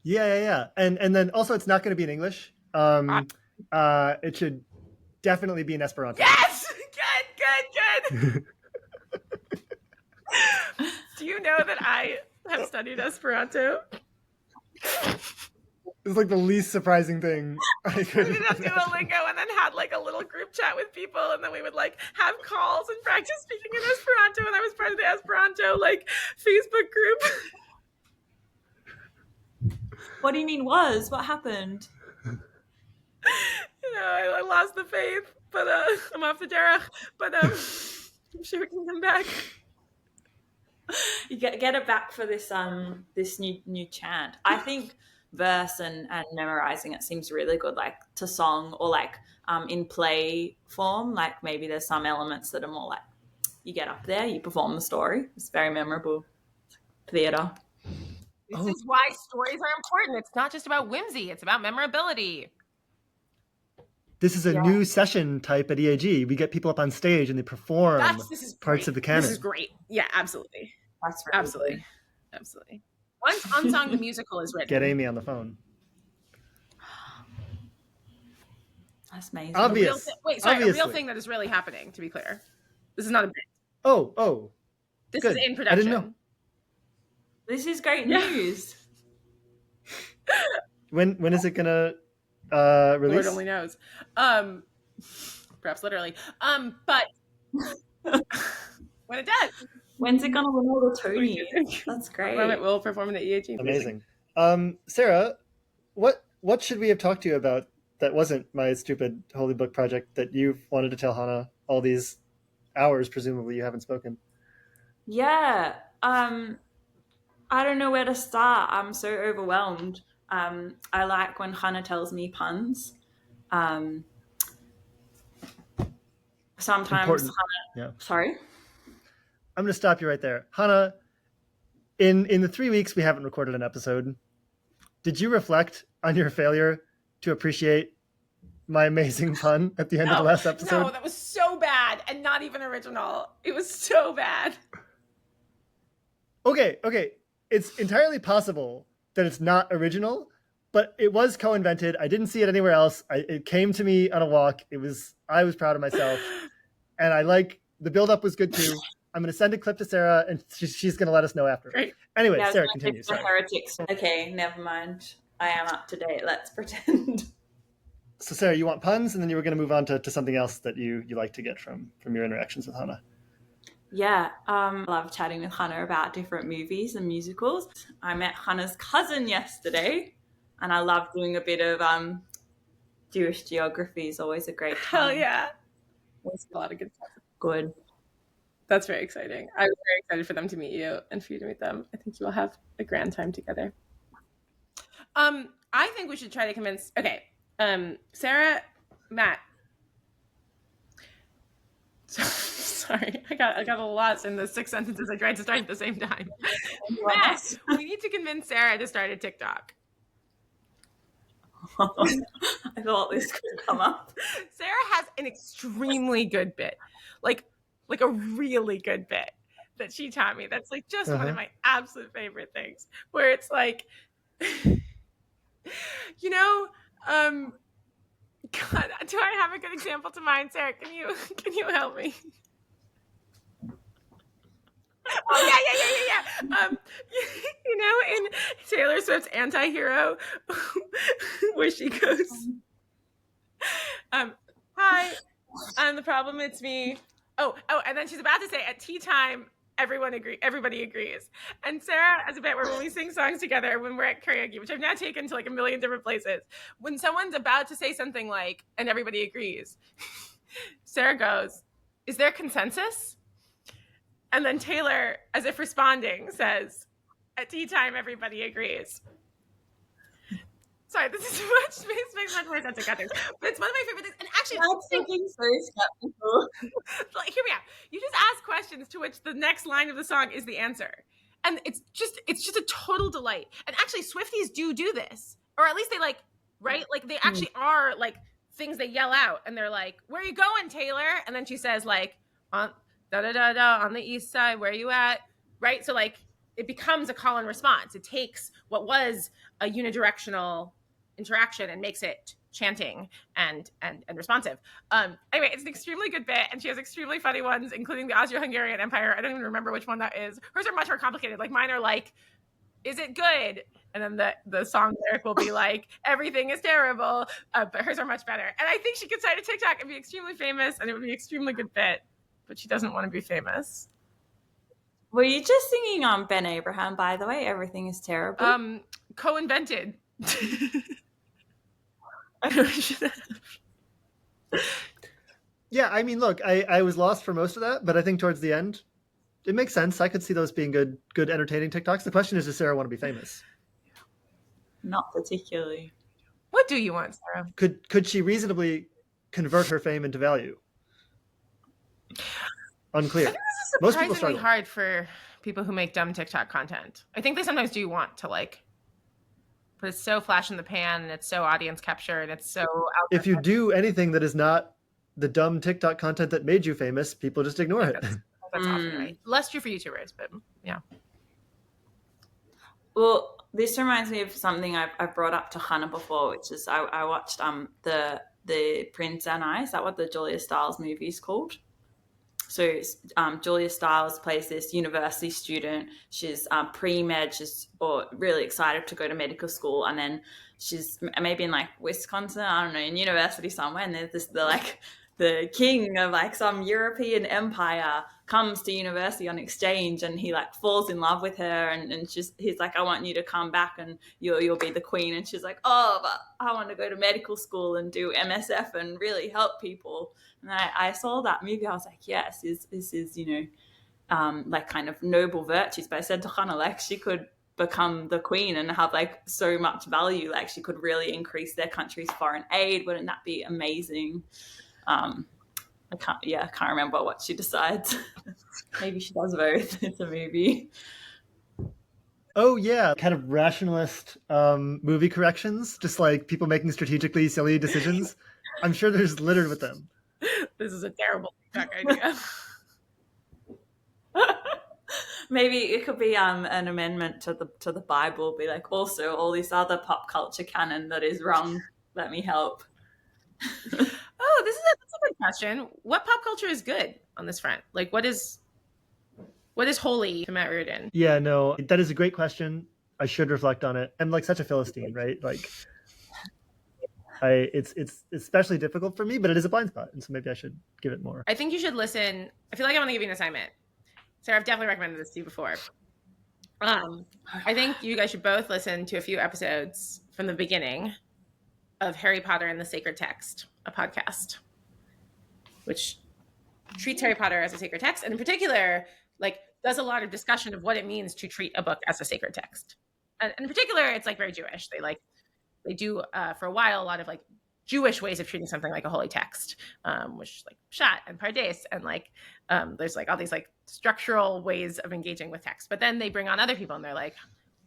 Yeah. And then also it's not gonna be in English. It should definitely be in Esperanto. Yes! Good. Do you know that I have studied Esperanto? It's like the least surprising thing I could. We did have Duolingo and then had like a little group chat with people, and then we would like have calls and practice speaking in Esperanto, and I was part of the Esperanto like Facebook group. What do you mean was? What happened? I lost the faith, but I'm off the derech, but I'm sure we can come back. You get it back for this this new chant. I think verse and memorizing it seems really good, like to song or like in play form. Like maybe there's some elements that are more like you get up there, you perform the story. It's very memorable. Theatre. This is why stories are important. It's not just about whimsy, it's about memorability. This is a new session type at EAG. We get people up on stage and they perform parts of the canon. This is great. Yeah, absolutely. That's really Absolutely. Once Unsung the musical is written. Get Amy on the phone. That's amazing. Obvious. A real thing that is really happening, to be clear. This is not a bit. Oh. This good. is in production. I didn't know. This is great news. When is it gonna release? Lord only knows. Perhaps literally. But when it does. When's it gonna win all the Tonys? That's great. When it will perform in the EAG. Amazing. Sarah, what should we have talked to you about that wasn't my stupid holy book project that you've wanted to tell Hannah all these hours, presumably you haven't spoken? Yeah. I don't know where to start. I'm so overwhelmed. I like when Hannah tells me puns. Sometimes Important. Hannah, sorry? I'm going to stop you right there. Hannah, in the 3 weeks we haven't recorded an episode, did you reflect on your failure to appreciate my amazing pun at the end of the last episode? No, that was so bad and not even original. It was so bad. Okay. It's entirely possible that it's not original, but it was co-invented. I didn't see it anywhere else. It came to me on a walk. I was proud of myself. And the build-up was good too. I'm going to send a clip to Sarah, and she's going to let us know after. Great. Anyway, Sarah, continue. Heretics. Okay, never mind. I am up to date. Let's pretend. So, Sarah, you want puns, and then you were going to move on to something else that you like to get from your interactions with Hannah. Yeah, I love chatting with Hannah about different movies and musicals. I met Hannah's cousin yesterday, and I love doing a bit of Jewish geography. Is always a great time. Hell yeah. Always a lot of good stuff. Good. That's very exciting. I was very excited for them to meet you and for you to meet them. I think you will have a grand time together. I think we should try to convince. Okay, Sarah, Matt. Sorry, I got a lot in the 6 sentences I tried to start at the same time. Matt, we need to convince Sarah to start a TikTok. I thought this could come up. Sarah has an extremely good bit, like a really good bit that she taught me. That's like just one of my absolute favorite things, where it's like, you know, God, do I have a good example to mind, Sarah? Can you help me? Oh yeah. You know, in Taylor Swift's Anti-Hero, where she goes, hi, the problem, it's me. Oh, and then she's about to say, at tea time, everybody agrees. And Sarah has a bit where when we sing songs together, when we're at karaoke, which I've now taken to like a million different places, when someone's about to say something like, and everybody agrees, Sarah goes, is there consensus? And then Taylor, as if responding, says, at tea time, everybody agrees. Sorry, this makes much more sense. I got this. But it's one of my favorite things. And actually, I'm thinking so skeptical. Like, hear me out. You just ask questions to which the next line of the song is the answer. And it's just a total delight. And actually, Swifties do this. Or at least they like, right? Like, they actually are like things they yell out. And they're like, where are you going, Taylor? And then she says, like, on on the east side, where are you at? Right? So like, it becomes a call and response. It takes what was a unidirectional interaction and makes it chanting and responsive. Anyway, it's an extremely good bit, and she has extremely funny ones, including the Austro-Hungarian Empire. I don't even remember which one that is. Hers are much more complicated. Like, mine are like, is it good? And then the song lyric will be like, everything is terrible. But hers are much better. And I think she could start a TikTok and be extremely famous, and it would be an extremely good bit. But she doesn't want to be famous. Were you just singing Ben Abraham, by the way? Everything is terrible. Co-invented. Yeah, I mean, look, I was lost for most of that, but I think towards the end, it makes sense. I could see those being good, entertaining TikToks. The question is, does Sarah want to be famous? Not particularly. What do you want, Sarah? Could she reasonably convert her fame into value? Unclear. I think this is surprisingly hard for people who make dumb TikTok content. I think they sometimes do want to like, but it's so flash in the pan and it's so audience capture and it's so out there. If you do anything that is not the dumb TikTok content that made you famous, people just ignore it. That's often right. Less true for YouTubers, but yeah. Well, this reminds me of something I've brought up to Hannah before, which is I watched the Prince and I. Is that what the Julia Stiles movie is called? So Julia Stiles plays this university student. She's pre-med, she's really excited to go to medical school, and then she's maybe in like Wisconsin, I don't know, in university somewhere, and there's the king of like some European empire comes to university on exchange, and he like falls in love with her, and he's like, I want you to come back and you'll be the queen. And she's like, oh, but I want to go to medical school and do MSF and really help people. And I saw that movie, I was like, yes, this is, you know, like kind of noble virtues. But I said to Hannah, like, she could become the queen and have like so much value, like she could really increase their country's foreign aid. Wouldn't that be amazing? I can't remember what she decides. Maybe she does both. It's a movie. Oh yeah, kind of rationalist movie corrections, just like people making strategically silly decisions. I'm sure there's littered with them. This is a terrible TikTok idea. Maybe it could be an amendment to the Bible. Be like, also all this other pop culture canon that is wrong. Let me help. Oh, that's a good question. What pop culture is good on this front? Like, what is holy to Matt Reardon? Yeah, no, that is a great question. I should reflect on it. I'm like such a Philistine, right? Like, it's especially difficult for me, but it is a blind spot, and so maybe I should give it more. I think you should listen. I feel like I want to give you an assignment. Sarah, I've definitely recommended this to you before. I think you guys should both listen to a few episodes from the beginning of Harry Potter and the Sacred Text, a podcast, which treats Harry Potter as a sacred text, and in particular, like, does a lot of discussion of what it means to treat a book as a sacred text. And in particular, it's like very Jewish. They do for a while a lot of like Jewish ways of treating something like a holy text, which like Pshat and Pardes, and like there's like all these like structural ways of engaging with text. But then they bring on other people and they're like,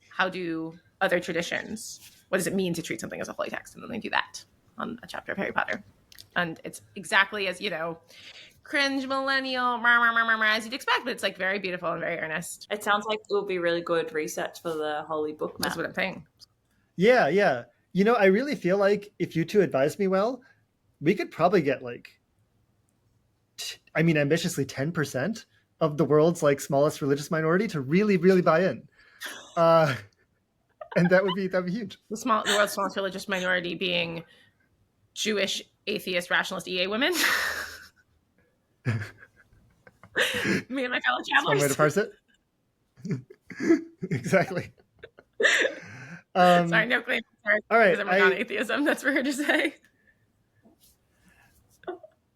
how do other traditions what does it mean to treat something as a holy text? And then they do that on a chapter of Harry Potter. And it's exactly as, cringe millennial, as you'd expect, but it's like very beautiful and very earnest. It sounds like it will be really good research for the Holy Book map. That's what I'm saying. Yeah. I really feel like if you two advise me well, we could probably get ambitiously 10% of the world's smallest religious minority to really, really buy in. And that'd be huge. The world's smallest religious minority being Jewish, atheist, rationalist EA women. Me and my fellow travelers. One way to parse it. Exactly. Sorry, no claim. All right, because I'm non-atheism. That's for her to say.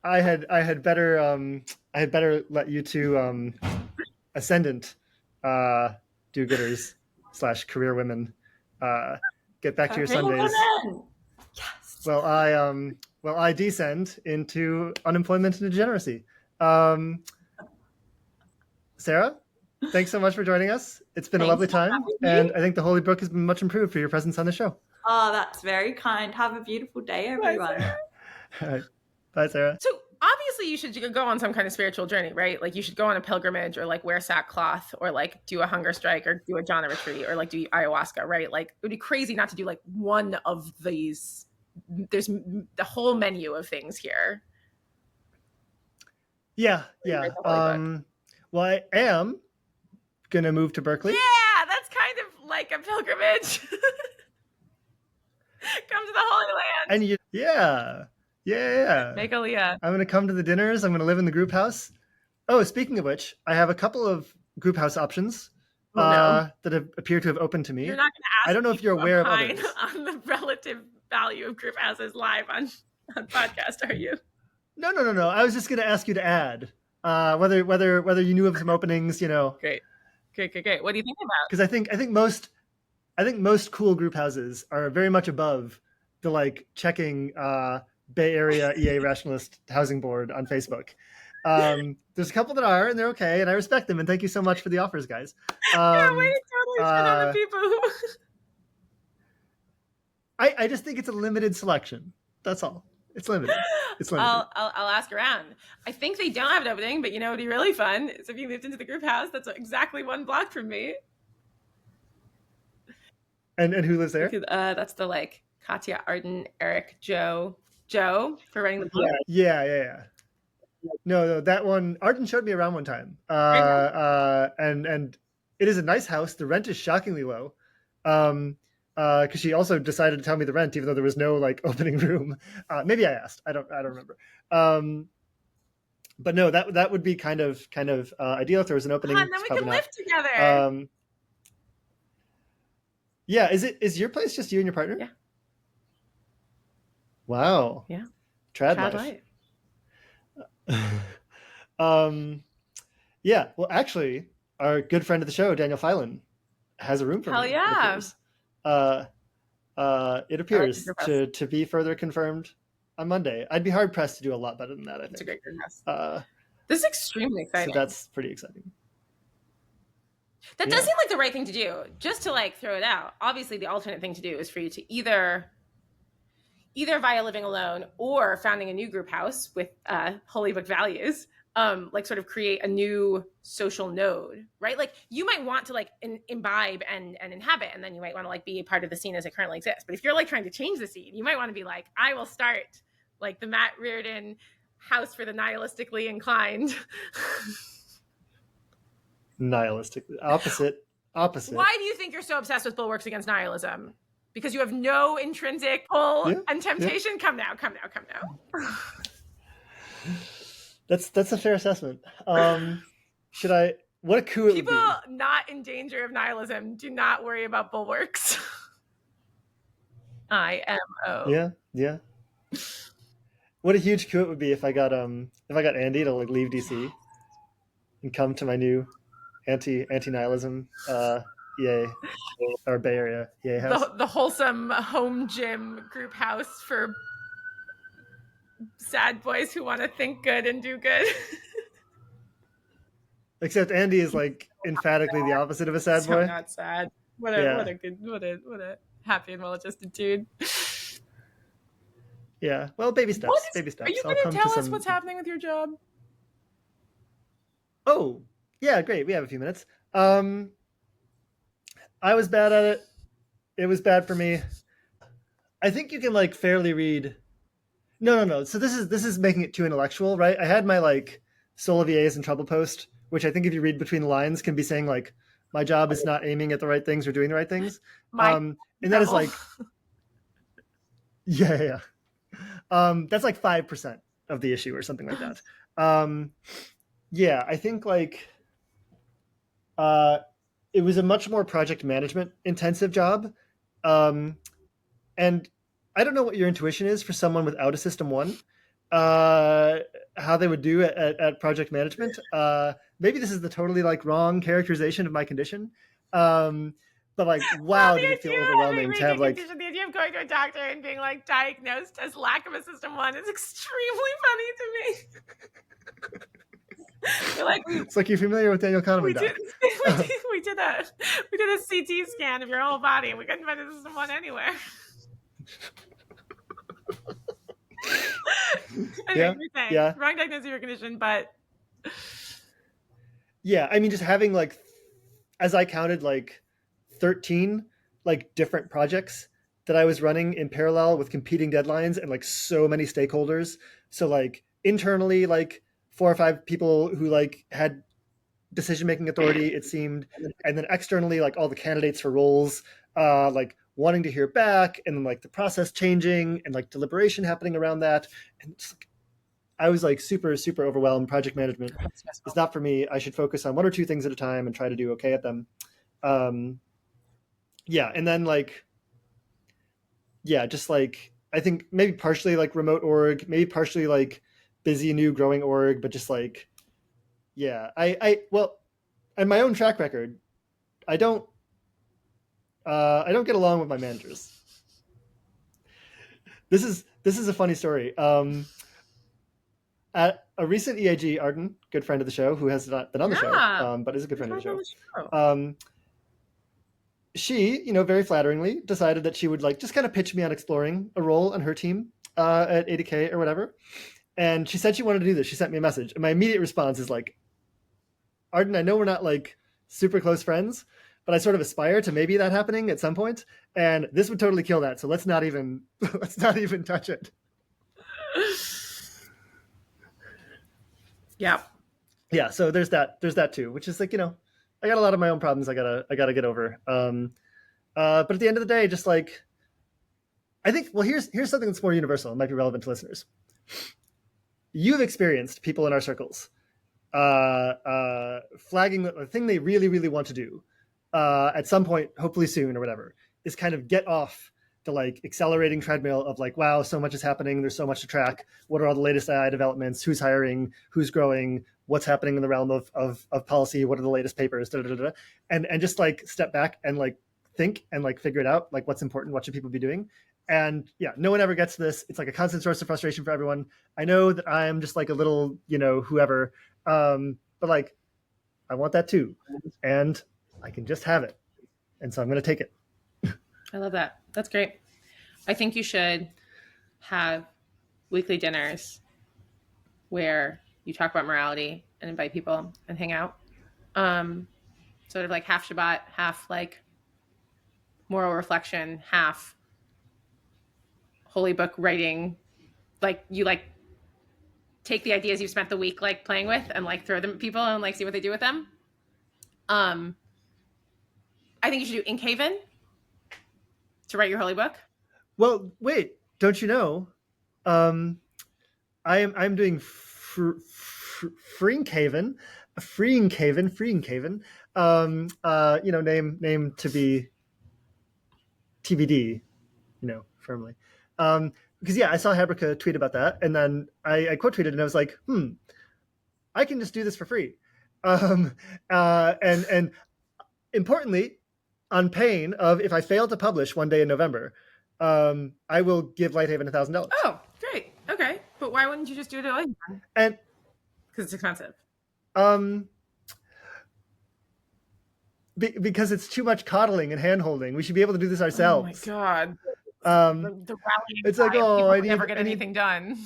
I had better let you two ascendant do-gooders / career women get back to your Sundays. Yes. Well, I descend into unemployment and degeneracy. Sarah, thanks so much for joining us. It's been a lovely time, and I think the Holy Book has been much improved for your presence on the show. Oh, that's very kind. Have a beautiful day, everyone. Bye, All right. Bye, Sarah. So obviously you should go on some kind of spiritual journey, right? Like you should go on a pilgrimage or wear sackcloth or do a hunger strike or do a jhana retreat or do ayahuasca, right? It would be crazy not to do one of these. There's the whole menu of things here. Yeah. Well, I am going to move to Berkeley. Yeah, that's kind of like a pilgrimage. Come to the Holy Land. And yeah. Make Aliyah. I'm going to come to the dinners. I'm going to live in the group house. Oh, speaking of which, I have a couple of group house options that appear to have opened to me. You're not going to ask. I don't know if you're aware of others. On the relative value of group houses live on podcast, are you? No. I was just going to ask you to add whether you knew of some openings. Great. What do you think about? Because I think most cool group houses are very much above the checking Bay Area EA Rationalist Housing Board on Facebook. There's a couple that are, and they're okay, and I respect them. And thank you so much for the offers, guys. We totally shit on the people who. I just think it's a limited selection. That's all. It's limited. I'll ask around. I think they don't have an opening, but what would be really fun is if you moved into the group house. That's exactly 1 block from me. And who lives there? That's the Katya, Arden, Eric, Joe for running the book. Yeah. No, that one Arden showed me around one time. And it is a nice house. The rent is shockingly low. Because she also decided to tell me the rent, even though there was no opening room. Maybe I asked. I don't remember. But no, that would be kind of ideal if there was an opening. Then we can live together. Yeah, is your place just you and your partner? Yeah. Wow. Yeah. Trad life. Yeah. Well, actually, our good friend of the show, Daniel Phylan, has a room for me. Hell yeah. It appears to be further confirmed on Monday. I'd be hard pressed to do a lot better than that. I think it's a great house. This is extremely exciting. So that's pretty exciting. That does seem like the right thing to do. Just to throw it out. Obviously, the alternate thing to do is for you to either via living alone or founding a new group house with Holy Book values, sort of create a new social node, right? You might want to imbibe and inhabit, and then you might want to be a part of the scene as it currently exists. But if you're trying to change the scene, you might want to be I will start the Matt Reardon house for the nihilistically inclined. Nihilistically opposite. Why do you think you're so obsessed with bulwarks against nihilism? Because you have no intrinsic pull and temptation? Yeah. Come now. That's a fair assessment. What a coup it would be. People not in danger of nihilism do not worry about bulwarks. IMO. Yeah. What a huge coup it would be if I got Andy to leave DC and come to my new anti-nihilism EA or Bay Area EA house. The wholesome home gym group house for sad boys who want to think good and do good. Except Andy is emphatically the opposite of a sad boy. Not sad. What a happy and well-adjusted dude. Yeah. Well, baby steps. What is, baby steps. are you I'll going come to tell to us some. what's happening with your job? Oh, yeah, great. We have a few minutes. I was bad at it. It was bad for me. I think you can like fairly read. No. So this is making it too intellectual, right? I had my like Solo VAs and Trouble post, which I think if you read between the lines can be saying like my job is not aiming at the right things or doing the right things. And that is like yeah. That's like 5% of the issue or something like that. Yeah, I think like it was a much more project management intensive job. And I don't know what your intuition is for someone without a system one, how they would do at project management. Maybe this is the totally like wrong characterization of my condition. But like, wow, did it feel overwhelming to have like the idea of going to a doctor and being like diagnosed as lack of a system one is extremely funny to me. We're like, it's like you're familiar with Daniel Kahneman. We did a CT scan of your whole body and we couldn't find a system one anywhere. Anyway, yeah. Wrong diagnosis of your condition, but yeah, I mean, just having like, as I counted, like 13 like different projects that I was running in parallel with competing deadlines and like so many stakeholders. So like internally, like 4 or 5 people who like had decision-making authority, it seemed, and then externally, like all the candidates for roles, like wanting to hear back, and then like the process changing and like deliberation happening around that. And just, like, I was like super overwhelmed. Project management is not for me. I should focus on 1 or 2 things at a time and try to do okay at them. Yeah, and then like, yeah, just like I think maybe partially like remote org, maybe partially like busy new growing org, but just like, yeah, I well, and my own track record, I don't get along with my managers. This is a funny story. At a recent EAG, Arden, good friend of the show, who has not been on the show, but is a good friend of the show. She, very flatteringly decided that she would like just kind of pitch me on exploring a role on her team at 80K or whatever. And she said she wanted to do this. She sent me a message. And my immediate response is like, Arden, I know we're not like super close friends, but I sort of aspire to maybe that happening at some point. And this would totally kill that. So let's not even touch it. Yeah. Yeah. So there's that too, which is like, I got a lot of my own problems I gotta get over. But at the end of the day, just like, I think, well, here's something that's more universal and might be relevant to listeners. You've experienced people in our circles flagging the thing they really, really want to do at some point, hopefully soon or whatever, is kind of get off the like accelerating treadmill of like, wow, so much is happening. There's so much to track. What are all the latest AI developments? Who's hiring? Who's growing? What's happening in the realm of policy? What are the latest papers? And just like step back and like think and like figure it out. Like what's important? What should people be doing? And yeah, no one ever gets to this. It's like a constant source of frustration for everyone. I know that I am just like a little, whoever. But like, I want that too. And I can just have it. And so I'm going to take it. I love that. That's great. I think you should have weekly dinners where you talk about morality and invite people and hang out. Sort of like half Shabbat, half like moral reflection, half holy book writing. Like you like take the ideas you've spent the week like playing with and like throw them at people and like see what they do with them. I think you should do Inkhaven to write your holy book. Well, wait, don't you know? I'm doing Freeing Caven. Name to be TBD, firmly. Because yeah, I saw Habrika tweet about that, and then I quote tweeted, and I was like, I can just do this for free. And importantly, on pain of if I fail to publish one day in November, I will give Lighthaven $1,000. Oh, great. Okay, but why wouldn't you just do it at Lighthaven? And because it's expensive. because it's too much coddling and hand-holding. We should be able to do this Oh my ourselves. god. Um, The rallying it's like, cry of oh, people I who need, never get I need. anything done.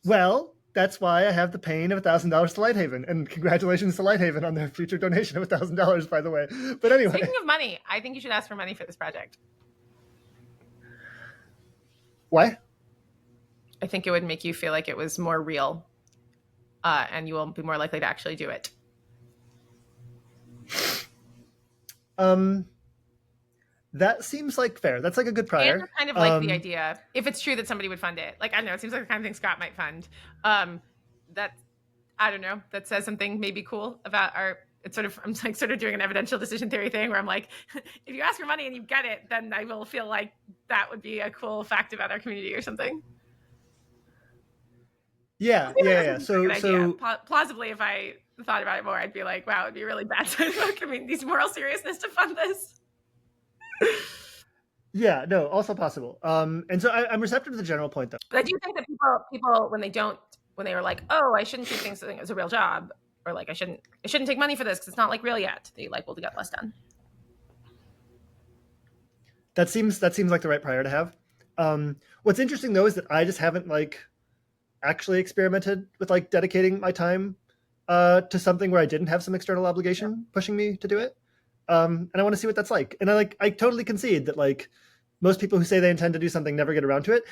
Well, that's why I have the pain of $1,000 to Lighthaven, and congratulations to Lighthaven on their future donation of $1,000, by the way. But anyway, Speaking of money, I think you should ask for money for this project. why? I think it would make you feel like it was more real, and you will be more likely to actually do it. That seems like fair. That's like a good prior. And I kind of like the idea, if it's true that somebody would fund it. Like, I don't know, it seems like the kind of thing Scott might fund. That, I don't know, that says something maybe cool about our, it's sort of, I'm like sort of doing an evidential decision theory thing where I'm like, if you ask for money and you get it, then I will feel like that would be a cool fact about our community or something. Yeah. So plausibly, if I thought about it more, I'd be like, wow, it'd be really bad to community's moral seriousness to fund this. Yeah, no, also possible. And so I'm receptive to the general point, though. But I do think that people when they were like, oh, I shouldn't treat things as a real job, or like I shouldn't take money for this because it's not like real yet, they like will get less done. That seems like the right prior to have. What's interesting though is that I just haven't like actually experimented with like dedicating my time to something where I didn't have some external obligation pushing me to do it. And I want to see what that's like. And I totally concede that like most people who say they intend to do something never get around to it.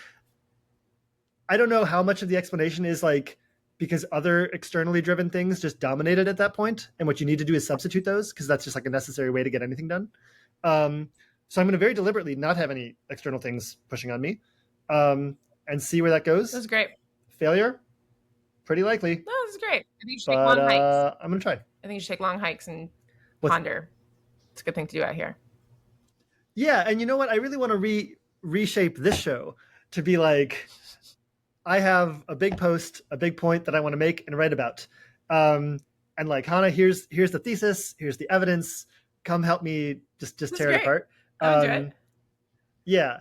I don't know how much of the explanation is like because other externally driven things just dominated at that point, and what you need to do is substitute those because that's just like a necessary way to get anything done. So I'm going to very deliberately not have any external things pushing on me, and see where that goes. That's great. Failure, pretty likely. No, this is great. I think you should take long hikes. I'm going to try. I think you should take long hikes and ponder. It's a good thing to do out here. Yeah, and you know what? I really want to reshape this show to be like, I have a big post, a big point that I want to make and write about. And like, Hannah, here's the thesis, here's the evidence. Come help me just tear it apart. Yeah.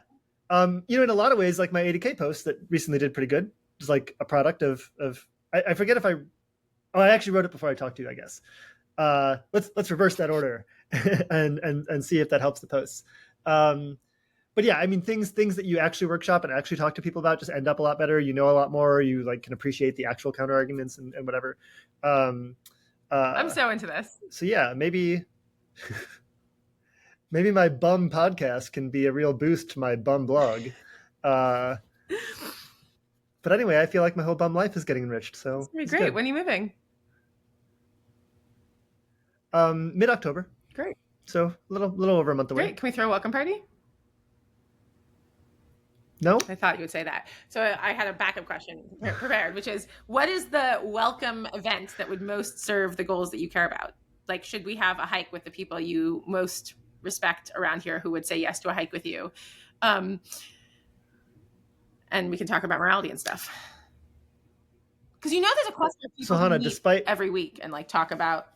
In a lot of ways, like my 80K post that recently did pretty good was like a product of I forget if I actually wrote it before I talked to you, I guess. Let's reverse that order and see if that helps the posts. But yeah, I mean, things that you actually workshop and actually talk to people about just end up a lot better. You know a lot more. You like can appreciate the actual counter arguments and whatever. I'm so into this. So yeah, maybe my bum podcast can be a real boost to my bum blog. But anyway, I feel like my whole bum life is getting enriched. So it's great. Good. When are you moving? Mid-October. Great. So a little over a month away. Great. Can we throw a welcome party? No? I thought you would say that. So I had a backup question prepared, which is, what is the welcome event that would most serve the goals that you care about? Like, should we have a hike with the people you most respect around here who would say yes to a hike with you? And we can talk about morality and stuff. Because there's a cluster of people Hannah, who meet every week and like talk about,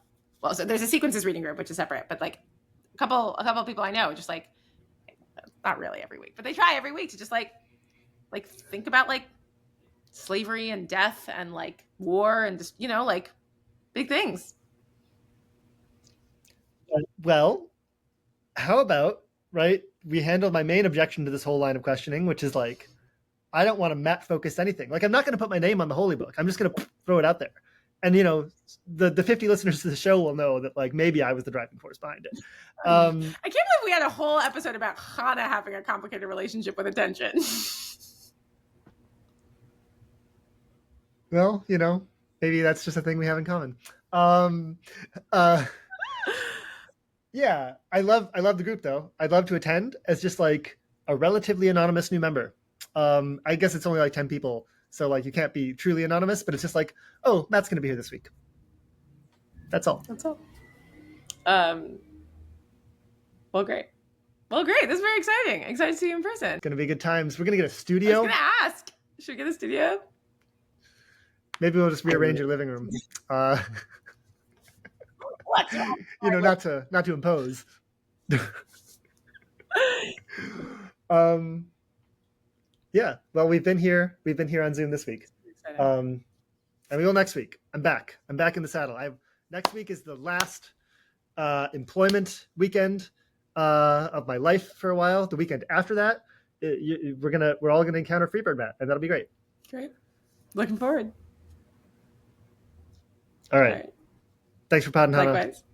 well, so there's a sequences reading group, which is separate, but like a couple of people I know just like, not really every week, but they try every week to just like think about like slavery and death and like war and just, like big things. Well, how about, right, we handle my main objection to this whole line of questioning, which is like, I don't want to map focus anything. Like, I'm not going to put my name on the holy book. I'm just going to throw it out there. And, the 50 listeners to the show will know that, like, maybe I was the driving force behind it. I can't believe we had a whole episode about Hannah having a complicated relationship with attention. Well, maybe that's just a thing we have in common. Yeah, I love the group, though. I'd love to attend as just, like, a relatively anonymous new member. I guess it's only, like, 10 people. So, like, you can't be truly anonymous, but it's just like, oh, Matt's going to be here this week. That's all. Well, great. This is very exciting. Excited to see you in person. It's going to be good times. We're going to get a studio. I was going to ask. Should we get a studio? Maybe we'll just rearrange your living room. Not to impose. Yeah, well, we've been here on Zoom this week, and we will next week. I'm back in the saddle. Next week is the last employment weekend of my life for a while. The weekend after that, we're all gonna encounter Freebird Matt, and that'll be great. Great. Looking forward. All right. Thanks for podding, Hannah. Likewise.